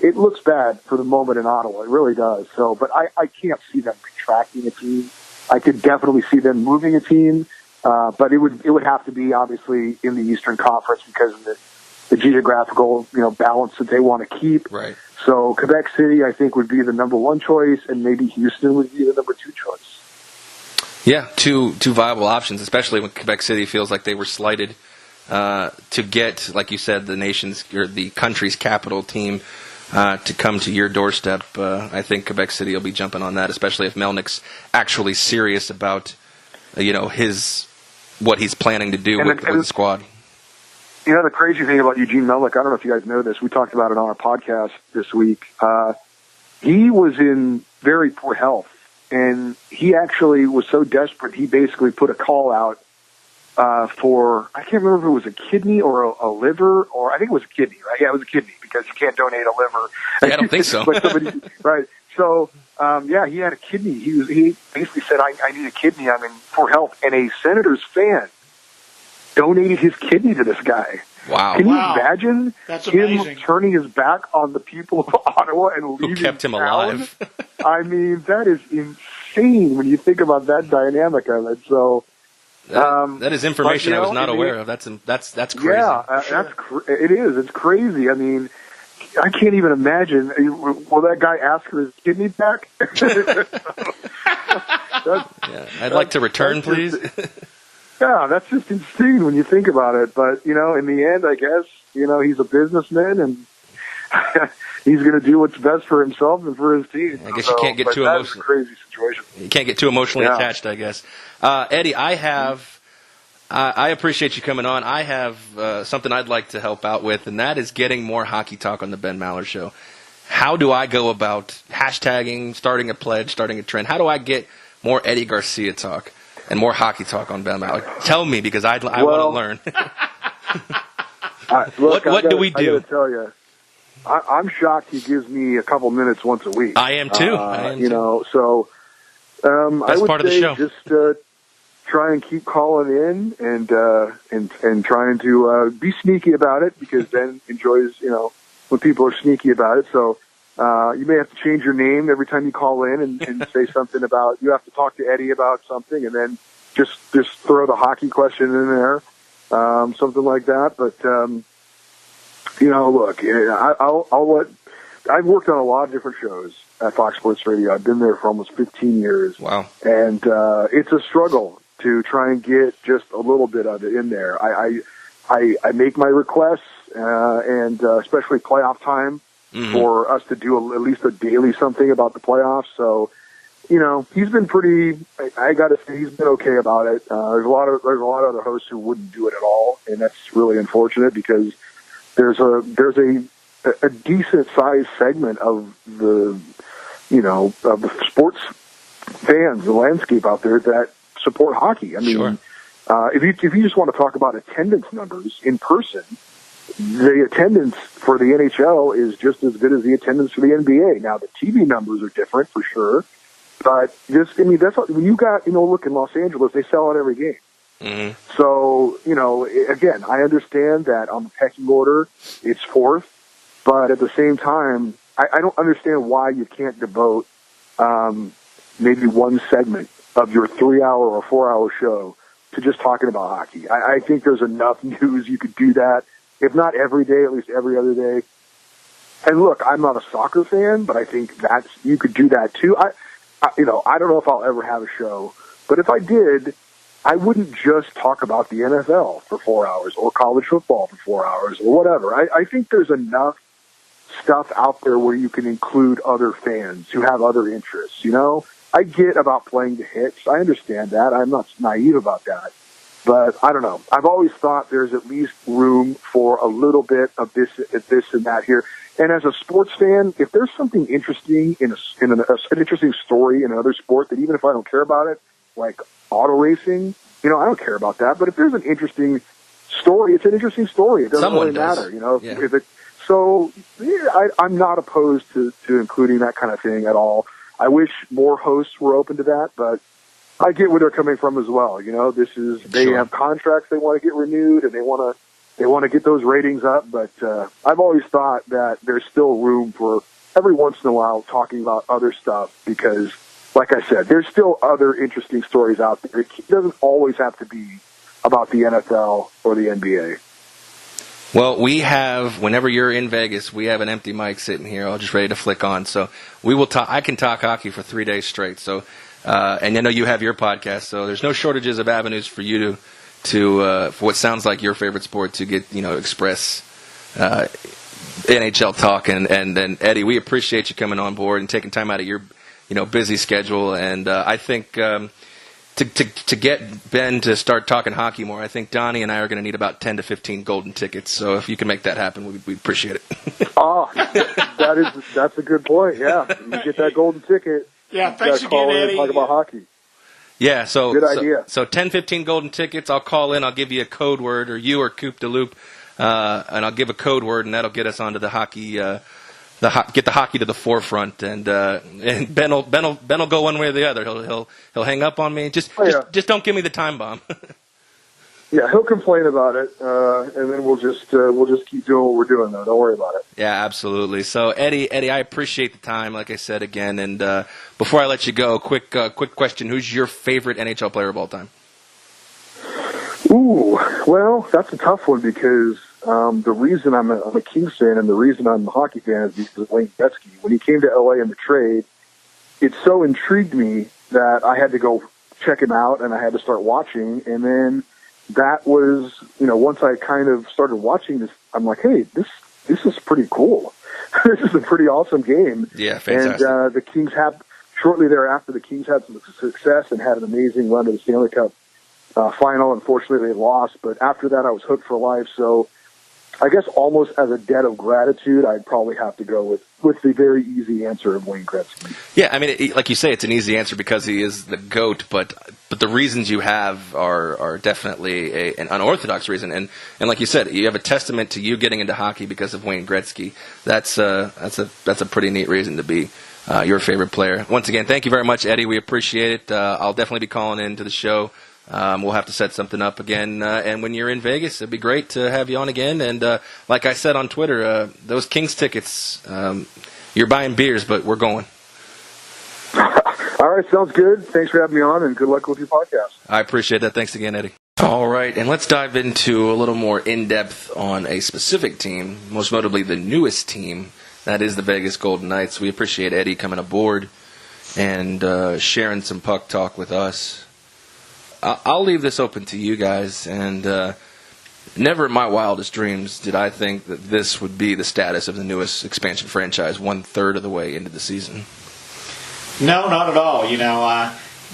it looks bad for the moment in Ottawa. It really does. So, but I can't see them contracting a team. I could definitely see them moving a team, but it would have to be obviously in the Eastern Conference because of the geographical balance that they want to keep. Right. So Quebec City, I think, would be the number 1 choice, and maybe Houston would be the number 2 choice. Yeah, two viable options, especially when Quebec City feels like they were slighted to get, like you said, the country's capital team to come to your doorstep. I think Quebec City will be jumping on that, especially if Melnick's actually serious about, what he's planning to do with the squad. The crazy thing about Eugene Melnick, I don't know if you guys know this, we talked about it on our podcast this week. He was in very poor health, and he actually was so desperate, he basically put a call out for, I can't remember if it was a kidney or a liver, or I think it was a kidney, right? Yeah, it was a kidney because you can't donate a liver. Yeah, I don't think so. Right. So, he had a kidney. He basically said, I need a kidney. I'm in poor health. And a Senators fan donated his kidney to this guy. Wow. Can you imagine him turning his back on the people of Ottawa and leaving Who kept him town? alive? I mean, that is insane when you think about that dynamic of it. So, that is information I was not aware of. That's crazy. Yeah, it is. It's crazy. I mean, I can't even imagine. Will that guy ask for his kidney back? I'd like to return, please. Yeah, that's just insane when you think about it. But, in the end, I guess, he's a businessman and he's going to do what's best for himself and for his team. I guess you can't get too emotional. That's a crazy situation. You can't get too emotionally attached, I guess. Eddie, I appreciate you coming on. I have something I'd like to help out with, and that is getting more hockey talk on the Ben Maller Show. How do I go about hashtagging, starting a pledge, starting a trend? How do I get more Eddie Garcia talk and more hockey talk on Ben Maller? Tell me, because I want to learn. What do we do? I got to tell you, I'm shocked he gives me a couple minutes once a week. I am too. So I would part of the say show. Just try and keep calling in and trying to be sneaky about it, because Ben enjoys when people are sneaky about it. So you may have to change your name every time you call in and say something about, you have to talk to Eddie about something, and then just throw the hockey question in there, something like that. But look, I'll let. I've worked on a lot of different shows at Fox Sports Radio. I've been there for almost 15 years. Wow. And it's a struggle to try and get just a little bit of it in there. I make my requests, and especially playoff time, for us to do at least a daily something about the playoffs. So, he's been pretty. I got to say, he's been okay about it. There's a lot of other hosts who wouldn't do it at all, and that's really unfortunate, because there's a decent sized segment of the of the sports fans, the landscape out there that support hockey. I mean, sure. If you just want to talk about attendance numbers in person, the attendance for the NHL is just as good as the attendance for the NBA. Now, the TV numbers are different for sure, but that's when you got, look, in Los Angeles, they sell out every game. Mm-hmm. So, again, I understand that on the pecking order, it's fourth, but at the same time, I don't understand why you can't devote maybe one segment of your 3-hour or 4-hour show to just talking about hockey. I think there's enough news you could do that, if not every day, at least every other day. And look, I'm not a soccer fan, but I think you could do that too. I don't know if I'll ever have a show, but if I did, I wouldn't just talk about the NFL for 4 hours or college football for 4 hours or whatever. I think there's enough stuff out there where you can include other fans who have other interests. I get about playing the hits. I understand that. I'm not naive about that. But I don't know. I've always thought there's at least room for a little bit of this and that here. And as a sports fan, if there's something interesting in an interesting story in another sport that even if I don't care about it, like auto racing, I don't care about that. But if there's an interesting story, it's an interesting story. It doesn't really matter, Yeah. I'm not opposed to including that kind of thing at all. I wish more hosts were open to that, but I get where they're coming from as well. They have contracts they want to get renewed, and they want to get those ratings up. But I've always thought that there's still room for every once in a while talking about other stuff, because, like I said, there's still other interesting stories out there. It doesn't always have to be about the NFL or the NBA. Well, we have, whenever you're in Vegas, we have an empty mic sitting here, all just ready to flick on. So we will talk. I can talk hockey for 3 days straight. So, and I know you have your podcast, so there's no shortages of avenues for you to for what sounds like your favorite sport to get, express NHL talk. And Eddie, we appreciate you coming on board and taking time out of your, busy schedule. And I think to get Ben to start talking hockey more, I think Donnie and I are going to need about 10 to 15 golden tickets. So if you can make that happen, we'd appreciate it. Oh, that's a good point. Yeah, you get that golden ticket. Yeah, thanks again, Eddie. Talk about hockey. Yeah, so good idea. So 10, 15 golden tickets. I'll call in. I'll give you a code word, or you or Coop de Loop, and I'll give a code word, and that'll get us onto the hockey. Get the hockey to the forefront, and Ben will go one way or the other. He'll hang up on me. Just don't give me the time bomb. Yeah, he'll complain about it, and then we'll just keep doing what we're doing, though. Don't worry about it. Yeah, absolutely. So Eddie, I appreciate the time, like I said again. And before I let you go, quick question: who's your favorite NHL player of all time? Ooh, well, that's a tough one, because the reason I'm a Kings fan and the reason I'm a hockey fan is because of Wayne Gretzky. When he came to LA in the trade, it so intrigued me that I had to go check him out, and I had to start watching. And then that was, once I kind of started watching this, I'm like, hey, this is pretty cool. This is a pretty awesome game. Yeah, fantastic. And the Kings shortly thereafter, the Kings had some success and had an amazing run to the Stanley Cup final. Unfortunately, they lost, but after that, I was hooked for life. So I guess almost as a debt of gratitude, I'd probably have to go with the very easy answer of Wayne Gretzky. Yeah, I mean, like you say, it's an easy answer because he is the GOAT, but the reasons you have are definitely an unorthodox reason. And like you said, you have a testament to you getting into hockey because of Wayne Gretzky. That's a pretty neat reason to be your favorite player. Once again, thank you very much, Eddie. We appreciate it. I'll definitely be calling into the show. We'll have to set something up again, and when you're in Vegas, it'd be great to have you on again. And like I said on Twitter, those Kings tickets, you're buying beers, but we're going. All right, sounds good. Thanks for having me on, and good luck with your podcast. I appreciate that. Thanks again, Eddie. All right, and let's dive into a little more in-depth on a specific team, most notably the newest team, that is the Vegas Golden Knights. We appreciate Eddie coming aboard and sharing some puck talk with us. I'll leave this open to you guys, and never in my wildest dreams did I think that this would be the status of the newest expansion franchise 1/3 of the way into the season. No, not at all.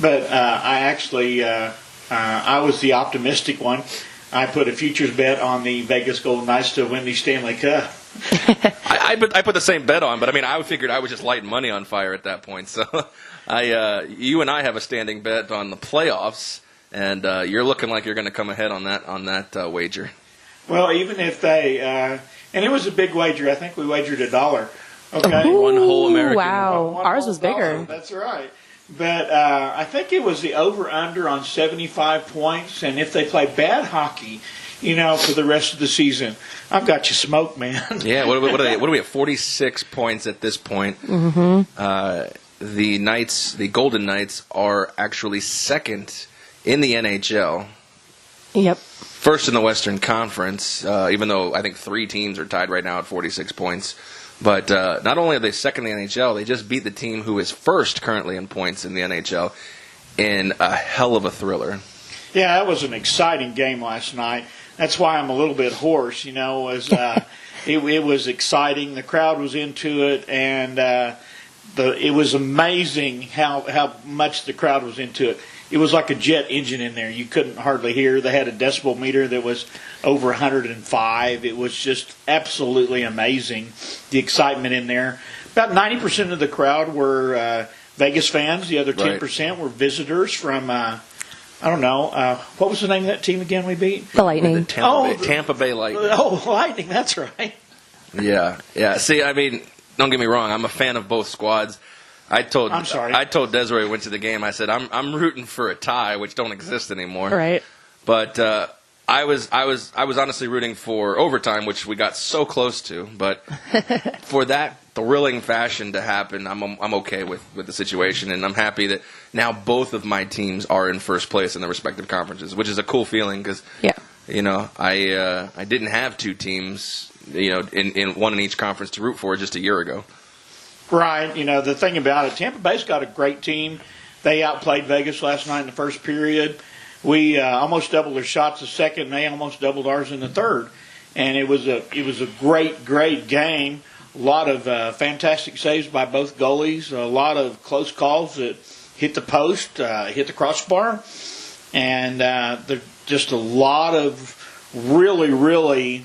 But I actually I was the optimistic one. I put a futures bet on the Vegas Golden Knights to win the Stanley Cup. I put the same bet on, but I mean, I figured I was just lighting money on fire at that point. So you and I have a standing bet on the playoffs. And you're looking like you're going to come ahead on that wager. Well, even if they and it was a big wager. I think we wagered $1. Okay, Ooh, one whole American. Wow, ours was bigger. That's right. But I think it was the over/under on 75 points, and if they play bad hockey, for the rest of the season, I've got you smoked, man. Yeah. What are we at? 46 points at this point. Mm-hmm. The Golden Knights are actually second in the NHL. Yep. First in the Western Conference, even though I think 3 teams are tied right now at 46 points. But not only are they second in the NHL, they just beat the team who is first currently in points in the NHL in a hell of a thriller. Yeah, that was an exciting game last night. That's why I'm a little bit hoarse, it was exciting. The crowd was into it, and it was amazing how much the crowd was into it. It was like a jet engine in there. You couldn't hardly hear. They had a decibel meter that was over 105. It was just absolutely amazing, the excitement in there. About 90% of the crowd were Vegas fans. The other 10% were visitors from, what was the name of that team again we beat? The Lightning. Tampa Bay Lightning. Oh, Lightning, that's right. Yeah. See, I mean, don't get me wrong. I'm a fan of both squads. I told Desiree went to the game. I said I'm rooting for a tie, which don't exist anymore. Right. But I was honestly rooting for overtime, which we got so close to. But for that thrilling fashion to happen, I'm okay with the situation, and I'm happy that now both of my teams are in first place in their respective conferences, which is a cool feeling because I didn't have 2 teams in one in each conference to root for just a year ago. Right. The thing about it, Tampa Bay's got a great team. They outplayed Vegas last night in the first period. We almost doubled their shots the second, and they almost doubled ours in the third. And it was a great game. A lot of fantastic saves by both goalies. A lot of close calls that hit the post, hit the crossbar, and there's just a lot of really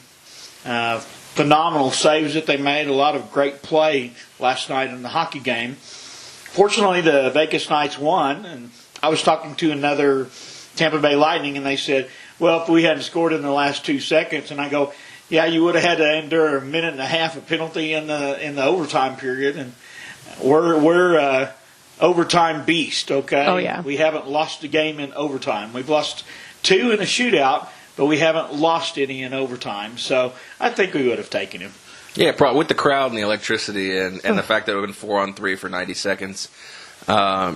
phenomenal saves that they made. A lot of great play last night in the hockey game. Fortunately, the Vegas Knights won, and I was talking to another Tampa Bay Lightning, and they said, well, if we hadn't scored in the last 2 seconds, and I go, yeah, you would have had to endure a minute and a half of penalty in the overtime period, and we're overtime beast, okay? Oh, yeah. We haven't lost a game in overtime. We've lost 2 in a shootout, but we haven't lost any in overtime, so I think we would have taken him. Yeah, probably with the crowd and the electricity and the fact that it would have been 4-on-3 for 90 seconds.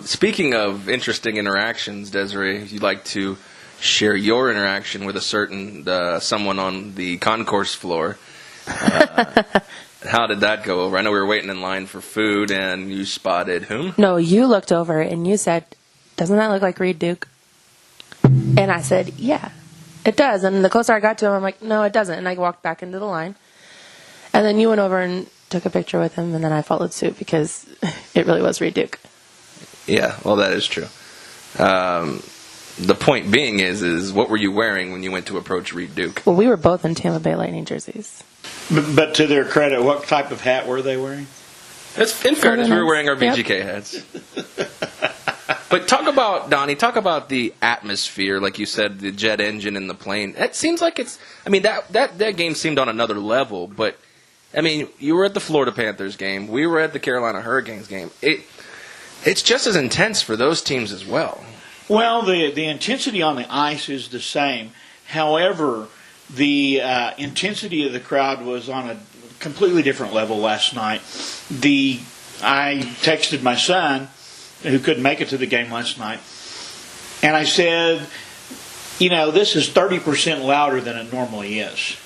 Speaking of interesting interactions, Desiree, if you'd like to share your interaction with a certain someone on the concourse floor, how did that go over? I know we were waiting in line for food, and you spotted whom? No, you looked over and you said, doesn't that look like Reed Duke? And I said, yeah, it does. And the closer I got to him, I'm like, no, it doesn't. And I walked back into the line. And then you went over and took a picture with him, and then I followed suit because it really was Reed Duke. Yeah, well, that is true. The point being is what were you wearing when you went to approach Reed Duke? Well, we were both in Tampa Bay Lightning jerseys. But to their credit, what type of hat were they wearing? That's in fairness, we were wearing our VGK hats. But talk about the atmosphere, like you said, the jet engine and the plane. It seems like it's, I mean, that game seemed on another level, but, I mean, you were at the Florida Panthers game. We were at the Carolina Hurricanes game. It's just as intense for those teams as well. Well, the intensity on the ice is the same. However, the intensity of the crowd was on a completely different level last night. I texted my son, who couldn't make it to the game last night, and I said, this is 30% louder than it normally is.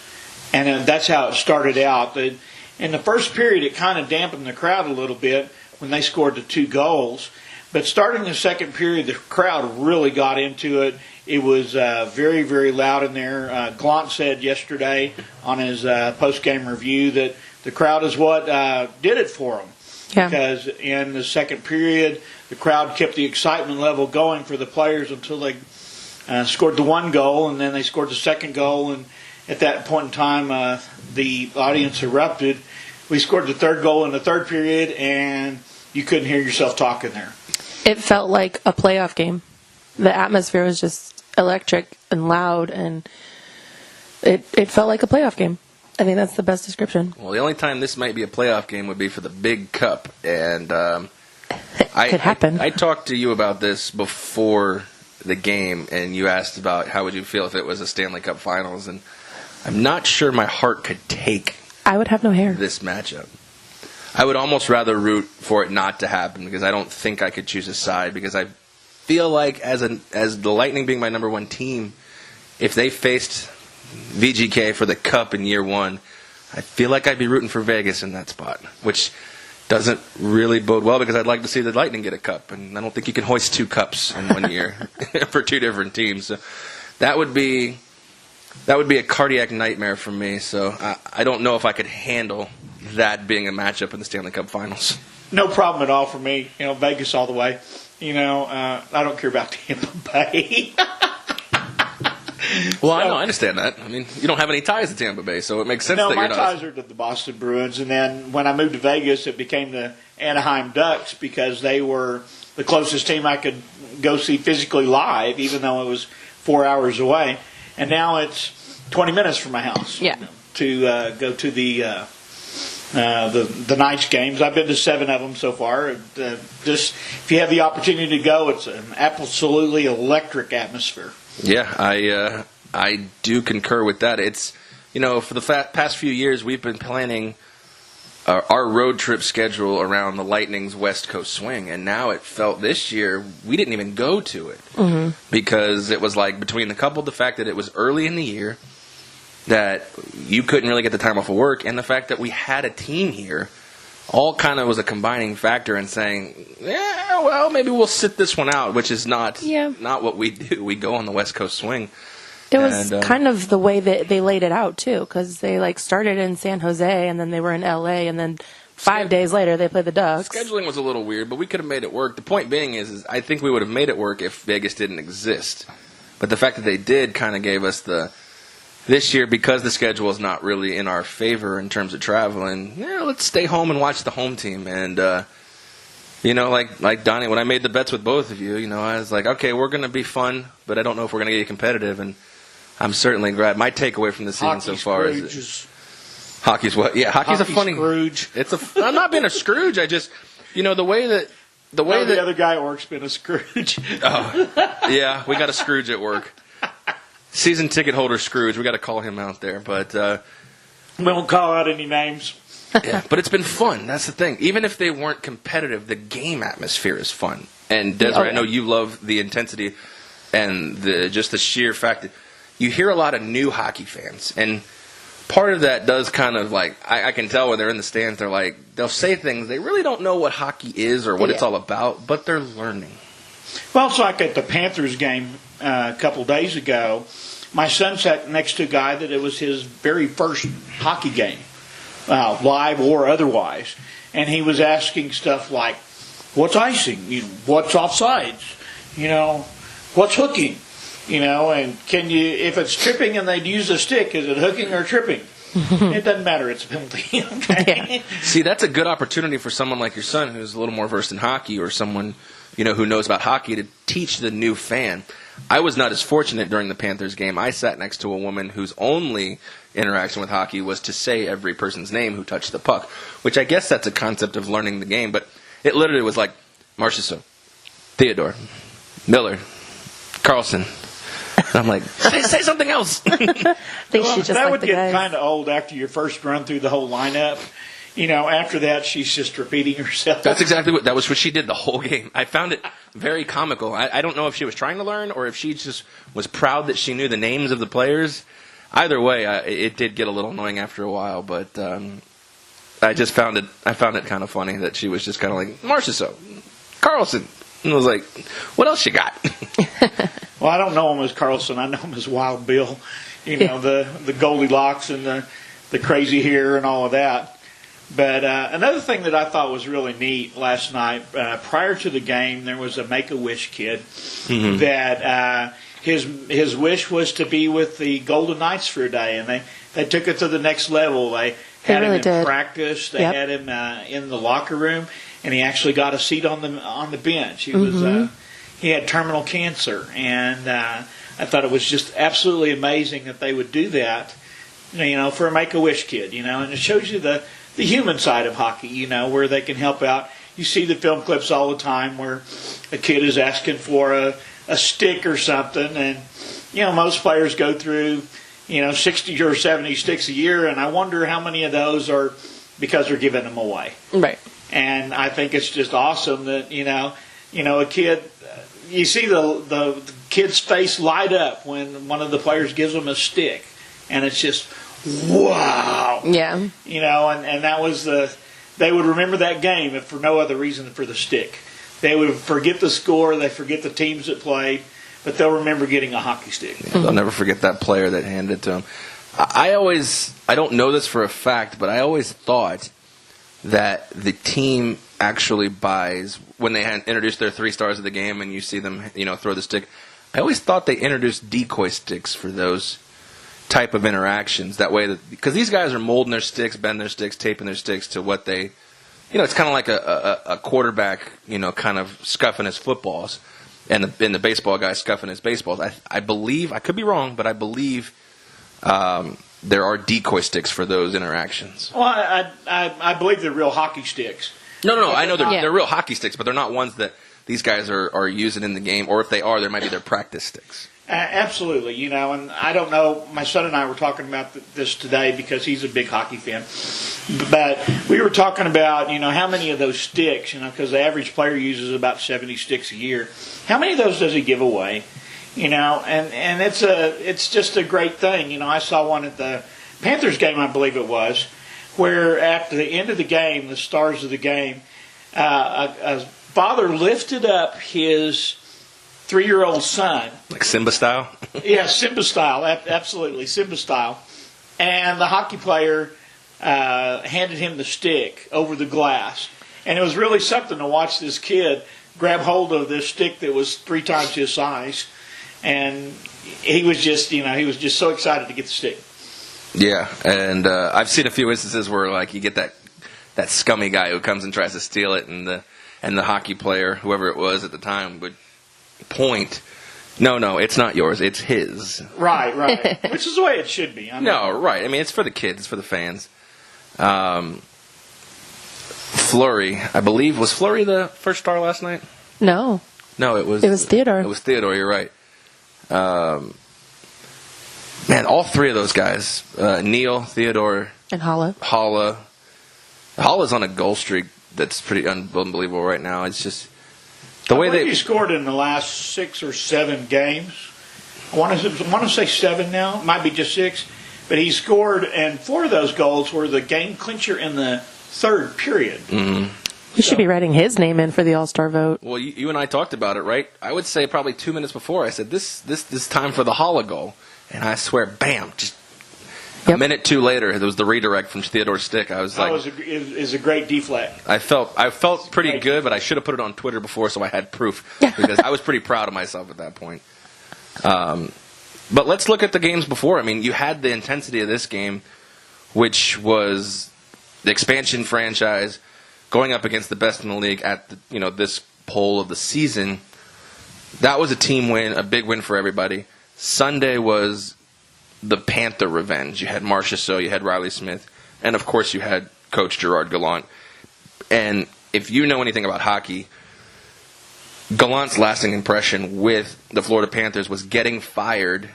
And that's how it started out. In the first period, it kind of dampened the crowd a little bit when they scored the 2 goals. But starting the second period, the crowd really got into it. It was very, very loud in there. Glant said yesterday on his post-game review that the crowd is what did it for him. Yeah. Because in the second period, the crowd kept the excitement level going for the players until they scored the 1 goal, and then they scored the second goal. And at that point in time, the audience erupted. We scored the 3rd goal in the 3rd period, and you couldn't hear yourself talking there. It felt like a playoff game. The atmosphere was just electric and loud, and it felt like a playoff game. I think that's the best description. Well, the only time this might be a playoff game would be for the Big Cup, and it could happen. I talked to you about this before the game, and you asked about how would you feel if it was a Stanley Cup Finals, and I'm not sure my heart could take. I would have no hair. This matchup. I would almost rather root for it not to happen because I don't think I could choose a side because I feel like as the Lightning being my number 1 team, if they faced VGK for the Cup in year 1, I feel like I'd be rooting for Vegas in that spot, which doesn't really bode well because I'd like to see the Lightning get a cup, and I don't think you can hoist 2 cups in 1 year for 2 different teams. So that would be a cardiac nightmare for me. So I don't know if I could handle that being a matchup in the Stanley Cup Finals. No problem at all for me. Vegas all the way. I don't care about Tampa Bay. Well, I understand that. I mean, you don't have any ties to Tampa Bay, so it makes sense that you're not. No, my ties are to the Boston Bruins, and then when I moved to Vegas, it became the Anaheim Ducks because they were the closest team I could go see physically live, even though it was 4 hours away. And now it's 20 minutes from my house. Yeah. To go to the Knights games. I've been to 7 of them so far. Just if you have the opportunity to go, it's an absolutely electric atmosphere. Yeah, I do concur with that. It's for the past few years we've been planning our road trip schedule around the Lightning's West Coast swing, and now it felt this year we didn't even go to it because it was like between the fact that it was early in the year, that you couldn't really get the time off of work, and the fact that we had a team here, all kind of was a combining factor in saying, yeah, well, maybe we'll sit this one out, which is not what we do. We go on the West Coast swing. It was kind of the way that they laid it out, too, because they started in San Jose, and then they were in L.A., and then 5 days later they played the Ducks. Scheduling was a little weird, but we could have made it work. The point being is I think we would have made it work if Vegas didn't exist. But the fact that they did kind of gave us this year, because the schedule is not really in our favor in terms of traveling, let's stay home and watch the home team. And, like Donnie, when I made the bets with both of you, I was like, okay, we're going to be fun, but I don't know if we're going to get competitive. And I'm certainly glad. My takeaway from the season so far is hockey's what? Yeah, hockey's a funny Scrooge. I'm not being a Scrooge. I just, the way that the other guy at work's been a Scrooge. Yeah, we got a Scrooge at work. Season ticket holder Scrooge. We got to call him out there, but we won't call out any names. Yeah, but it's been fun. That's the thing. Even if they weren't competitive, the game atmosphere is fun. And Desiree, I know you love the intensity and just the sheer fact that you hear a lot of new hockey fans, and part of that does kind of like I can tell when they're in the stands, they'll say things they really don't know what hockey is or what it's all about, but they're learning. Well, it's like at the Panthers game a couple days ago. My son sat next to a guy that it was his very first hockey game, live or otherwise. And he was asking stuff like, what's icing? What's offsides? What's hooking? And can you, if it's tripping and they'd use a stick, is it hooking or tripping? It doesn't matter. It's a penalty. Okay? Yeah. See, that's a good opportunity for someone like your son who's a little more versed in hockey, or someone who knows about hockey, to teach the new fan. I was not as fortunate during the Panthers game. I sat next to a woman whose only interaction with hockey was to say every person's name who touched the puck, which I guess that's a concept of learning the game. But it literally was like Marchessault, Theodore, Miller, Carlson. And I'm like, say something else. That would get kind of old after your first run through the whole lineup. After that, she's just repeating herself. That's exactly what she did the whole game. I found it very comical. I don't know if she was trying to learn or if she just was proud that she knew the names of the players. Either way, it did get a little annoying after a while, but I found it kind of funny that she was just kind of like, Marchessault, Carlson. And I was like, what else you got? Well, I don't know him as Carlson. I know him as Wild Bill. The Goldilocks and the crazy hair and all of that. But another thing that I thought was really neat last night, prior to the game, there was a Make-A-Wish kid that his wish was to be with the Golden Knights for a day, and they took it to the next level. They had him in practice. They had him in the locker room, and he actually got a seat on the bench. He was he had terminal cancer, and I thought it was just absolutely amazing that they would do that, for a Make-A-Wish kid, and it shows you the human side of hockey, where they can help out. You see the film clips all the time where a kid is asking for a stick or something, and most players go through 60 or 70 sticks a year, and I wonder how many of those are because they're giving them away. Right. And I think it's just awesome that a kid, you see the kid's face light up when one of the players gives them a stick, and it's just wow. Yeah. And that was they would remember that game if for no other reason than for the stick. They would forget the score, they forget the teams that played, but they'll remember getting a hockey stick. They'll never forget that player that handed it to them. I don't know this for a fact, but I always thought that the team actually buys, when they had introduced their 3 stars of the game and you see them, throw the stick, I always thought they introduced decoy sticks for those type of interactions. That way, because these guys are molding their sticks, bending their sticks, taping their sticks to what they, it's kind of like a quarterback, kind of scuffing his footballs, and the baseball guy scuffing his baseballs. I believe, I could be wrong, but I believe there are decoy sticks for those interactions. Well, I believe they're real hockey sticks. No. I know they're real hockey sticks, but they're not ones that these guys are using in the game. Or if they are, there might be their practice sticks. Absolutely, and I don't know, my son and I were talking about this today because he's a big hockey fan, but we were talking about, how many of those sticks, because the average player uses about 70 sticks a year, how many of those does he give away, and it's just a great thing. I saw one at the Panthers game, I believe it was, where at the end of the game, the stars of the game, a father lifted up his 3-year-old son. Like Simba style? Yeah, Simba style. Absolutely, Simba style. And the hockey player handed him the stick over the glass. And it was really something to watch this kid grab hold of this stick that was 3 times his size. And he was just, so excited to get the stick. Yeah, and I've seen a few instances where, you get that scummy guy who comes and tries to steal it, and the hockey player, whoever it was at the time, would point, no, it's not yours, it's his. Right. Which is the way it should be. Right. I mean, it's for the kids, it's for the fans. Fleury, I believe, was Fleury the first star last night? No, it was Theodore. It was Theodore, you're right. Man, all 3 of those guys, Neal, Theodore, and Holla. Holla's on a goal streak that's pretty unbelievable right now. It's just the way he scored in the last 6 or 7 games. I want to say 7 now. It might be just 6. But he scored, and 4 of those goals were the game clincher in the 3rd period. Mm-hmm. We should be writing his name in for the All-Star vote. Well, you and I talked about it, right? I would say probably 2 minutes before, I said, this is time for the Holla goal. And I swear, bam, just a minute too later, it was the redirect from Theodore Stick. I was like... It was a great deflect. I felt pretty good, but I should have put it on Twitter before so I had proof. Because I was pretty proud of myself at that point. But let's look at the games before. I mean, you had the intensity of this game, which was the expansion franchise going up against the best in the league at this poll of the season. That was a team win, a big win for everybody. Sunday was the Panther revenge. You had Marcia So, you had Riley Smith, and of course you had Coach Gerard Gallant. And if you know anything about hockey, Gallant's lasting impression with the Florida Panthers was getting fired,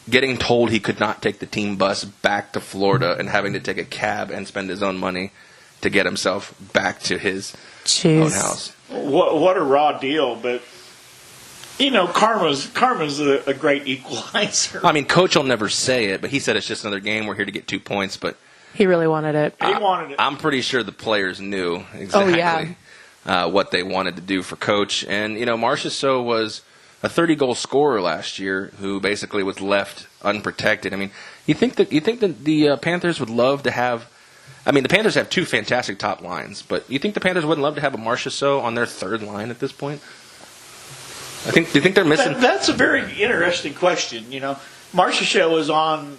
getting told he could not take the team bus back to Florida, and having to take a cab and spend his own money to get himself back to his own house. What a raw deal, but karma's a great equalizer. I mean, Coach will never say it, but he said it's just another game. We're here to get 2 points, but he really wanted it. He wanted it. I'm pretty sure the players knew exactly what they wanted to do for Coach. And Marcia So was a 30-goal scorer last year who basically was left unprotected. I mean, you think that the Panthers would love to have? I mean, the Panthers have two fantastic top lines, but you think the Panthers wouldn't love to have a Marcia So on their third line at this point? Do you think they're missing? That's a very interesting question. Marcia So is on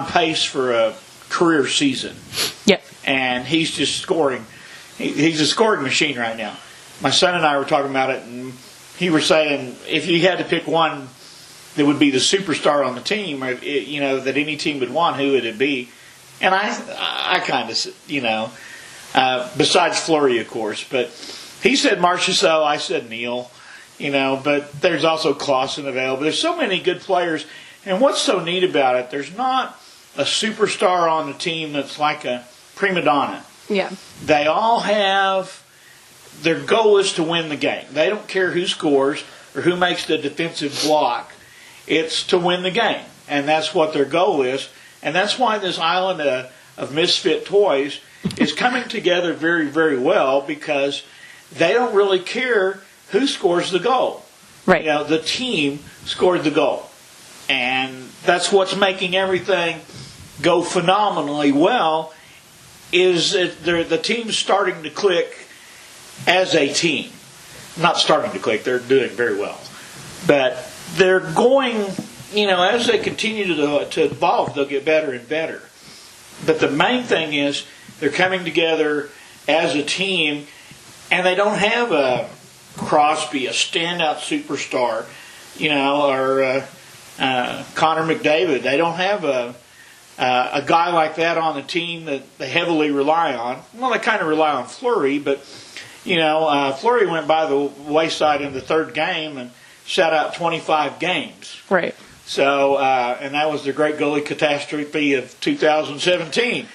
pace for a career season. Yep. And he's just scoring. He's a scoring machine right now. My son and I were talking about it, and he was saying if you had to pick one that would be the superstar on the team, or that any team would want, who would it be? And I kind of, besides Fleury, of course, but he said Marcia So, I said Neal, but there's also Clausen available. There's so many good players, and what's so neat about it, there's not a superstar on the team that's like a prima donna. Yeah. They all have, their goal is to win the game. They don't care who scores or who makes the defensive block. It's to win the game, and that's what their goal is. And that's why this island of misfit toys is coming together very, very well, because they don't really care who scores the goal. Right. The team scored the goal. And that's what's making everything go phenomenally well, is that the team's starting to click as a team. Not starting to click, they're doing very well. But they're going... as they continue to evolve, they'll get better and better. But the main thing is they're coming together as a team, and they don't have a Crosby, a standout superstar, or Connor McDavid. They don't have a guy like that on the team that they heavily rely on. Well, they kind of rely on Fleury, but Fleury went by the wayside in the third game and sat out 25 games. Right. So, and that was the great goalie catastrophe of 2017.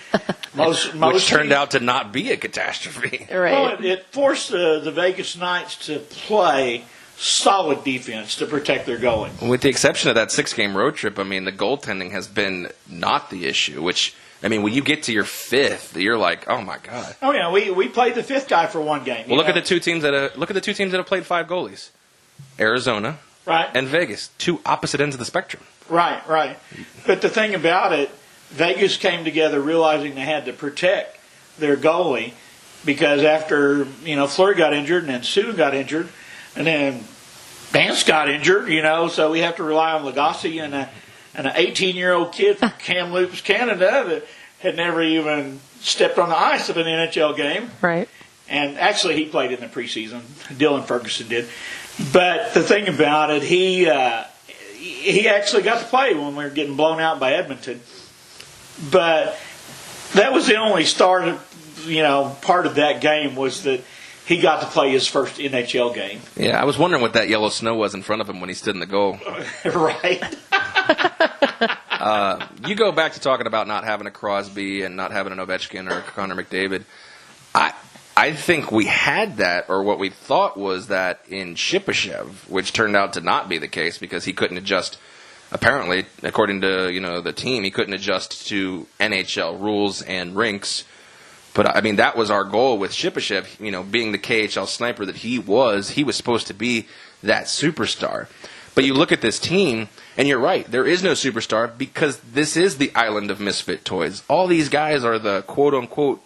Which turned out to not be a catastrophe. Right. Well, it forced the Vegas Knights to play solid defense to protect their goalie. With the exception of that 6-game road trip, I mean, the goaltending has been not the issue, which, I mean, when you get to your fifth, you're like, oh my God. Oh yeah, we played the fifth guy for one game. Well, look at the two teams that have played 5 goalies. Arizona. Right. And Vegas, two opposite ends of the spectrum. Right. But the thing about it, Vegas came together realizing they had to protect their goalie, because after, Fleury got injured, and then Sue got injured, and then Vance got injured, so we have to rely on Lagasse and an 18-year-old kid from Kamloops, Canada, that had never even stepped on the ice of an NHL game. Right. And actually, he played in the preseason. Dylan Ferguson did. But the thing about it, he actually got to play when we were getting blown out by Edmonton. But that was the only part of that game, was that he got to play his first NHL game. Yeah, I was wondering what that yellow snow was in front of him when he stood in the goal. Right. You go back to talking about not having a Crosby and not having an Ovechkin or a Connor McDavid. I think we had that, or what we thought was that, in Shipachyov, which turned out to not be the case because he couldn't adjust. Apparently, according to the team, he couldn't adjust to NHL rules and rinks But I mean, that was our goal with Shipachyov, being the KHL sniper that he was. He was supposed to be that superstar. But you look at this team, and you're right, there is no superstar because this is the island of misfit toys. All these guys are the quote-unquote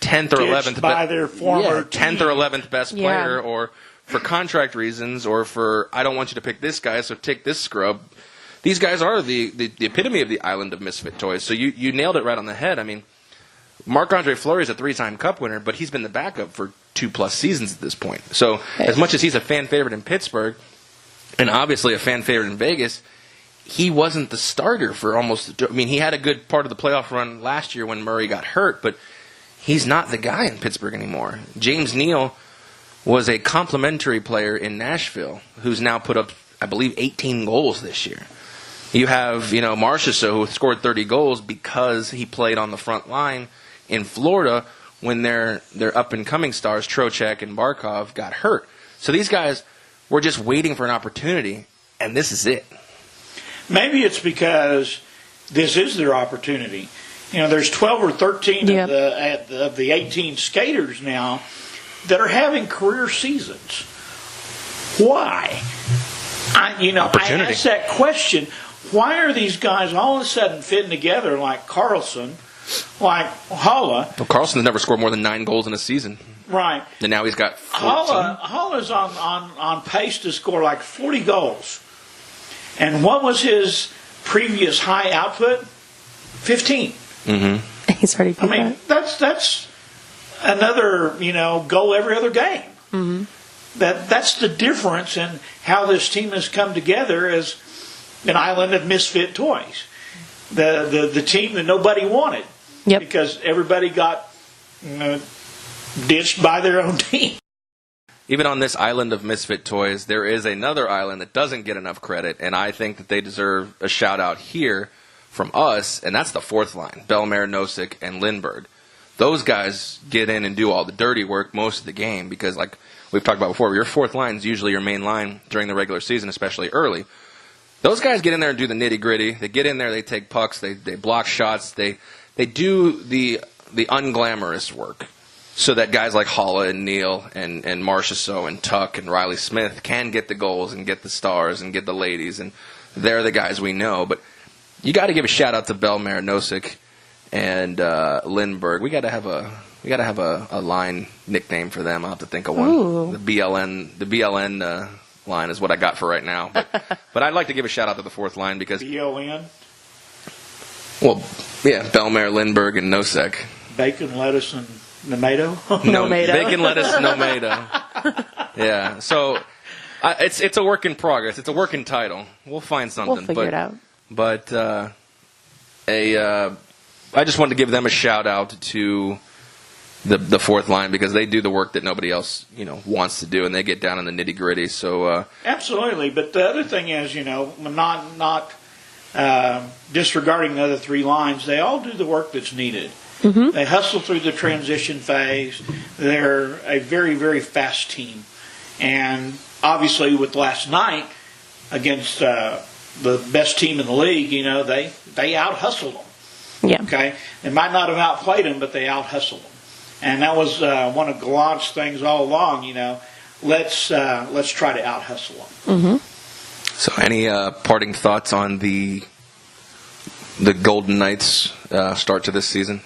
10th or 11th by their former 10th or 11th best player, or for contract reasons, or for, I don't want you to pick this guy, so take this scrub. These guys are the epitome of the island of misfit toys. So you nailed it right on the head. I mean, Marc-Andre Fleury is a 3-time Cup winner, but he's been the backup for 2+ seasons at this point. So as much as he's a fan favorite in Pittsburgh, and obviously a fan favorite in Vegas, he wasn't the starter for almost. I mean, he had a good part of the playoff run last year when Murray got hurt, but he's not the guy in Pittsburgh anymore. James Neal was a complimentary player in Nashville who's now put up, I believe, 18 goals this year. You have, Marchessault, who scored 30 goals because he played on the front line in Florida when their up-and-coming stars, Trocheck and Barkov, got hurt. So these guys were just waiting for an opportunity, and this is it. Maybe it's because this is their opportunity. There's 12 or 13 of the 18 skaters now that are having career seasons. Why? I ask that question. Why are these guys all of a sudden fitting together like Carlson, like Haula? Well, Carlson's never scored more than 9 goals in a season. Right. And now he's got 14. Haula's on pace to score like 40 goals. And what was his previous high output? 15. Mm-hmm. He's already beat that. That's another, goal every other game. Mm-hmm. That's the difference in how this team has come together as an island of misfit toys. The team that nobody wanted. Yep. Because everybody got ditched by their own team. Even on this island of misfit toys, there is another island that doesn't get enough credit, and I think that they deserve a shout-out here from us, and that's the fourth line, Bellemare, Nosek, and Lindberg. Those guys get in and do all the dirty work most of the game because, like we've talked about before, your fourth line is usually your main line during the regular season, especially early. Those guys get in there and do the nitty-gritty. They get in there, they take pucks, they block shots, they do the unglamorous work so that guys like Haula and Neal and Marchessault and Tuck and Riley Smith can get the goals and get the stars and get the ladies, and they're the guys we know. But you got to give a shout-out to Bellemare, Nosek, and Lindberg. We got to have a line nickname for them. I'll have to think of one. Ooh. The BLN line is what I got for right now. But I'd like to give a shout out to the fourth line because BLN. Well, yeah, Bellemare, Lindberg, and Nosek. Bacon, lettuce, and tomato. No, bacon, lettuce, tomato. Yeah, so it's a work in progress. It's a working title. We'll find something. We'll figure it out. But I just wanted to give them a shout out to the fourth line because they do the work that nobody else wants to do, and they get down in the nitty gritty. So absolutely. But the other thing is, not disregarding the other three lines, they all do the work that's needed. Mm-hmm. They hustle through the transition phase. They're a very, very fast team, and obviously with last night against the best team in the league, they out hustled them. Yeah. Okay, they might not have outplayed them, but they out hustled them. And that was one of Gallant's things all along. Let's try to out hustle them. Mm-hmm. So, any parting thoughts on the Golden Knights start to this season?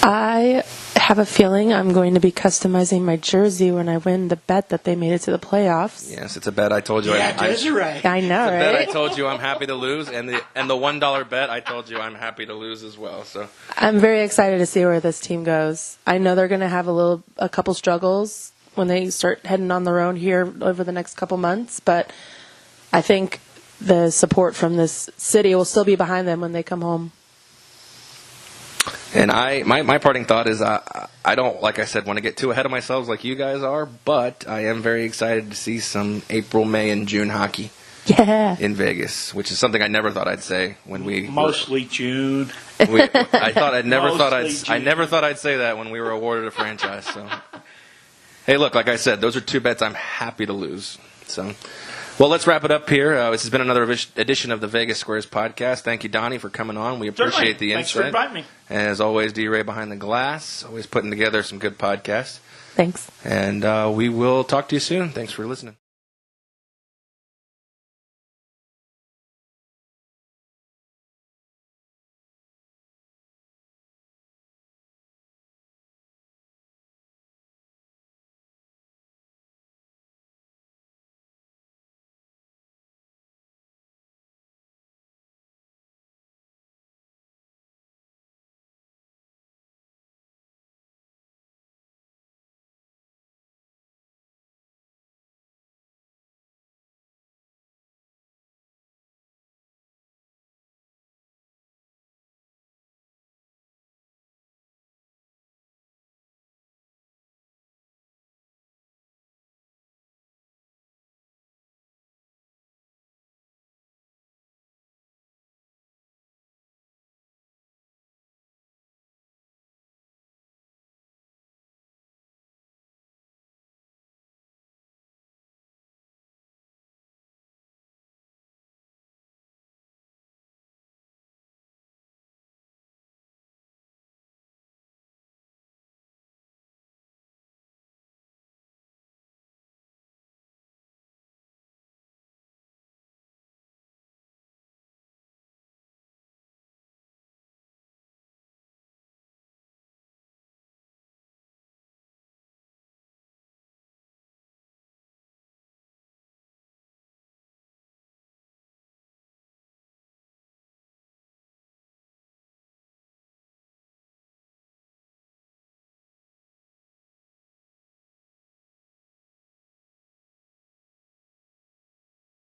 I have a feeling I'm going to be customizing my jersey when I win the bet that they made it to the playoffs. Yes, it's a bet I told you. Yeah, Desiree. I know, it's a bet right? I told you I'm happy to lose, and the $1 bet I told you I'm happy to lose as well. So I'm very excited to see where this team goes. I know they're going to have a couple struggles when they start heading on their own here over the next couple months, but I think the support from this city will still be behind them when they come home. And my parting thought is I don't, like I said, want to get too ahead of myself like you guys are, but I am very excited to see some April, May, and June hockey in Vegas, which is something I never thought I'd say when we mostly June. I never thought I'd say that when we were awarded a franchise. So hey, look, like I said, those are two bets I'm happy to lose. So Well, let's wrap it up here. This has been another edition of the Vegas Squares podcast. Thank you, Donnie, for coming on. We appreciate the Thanks for insight. inviting me. And as always, D-Ray behind the glass, always putting together some good podcasts. Thanks. And we will talk to you soon. Thanks for listening.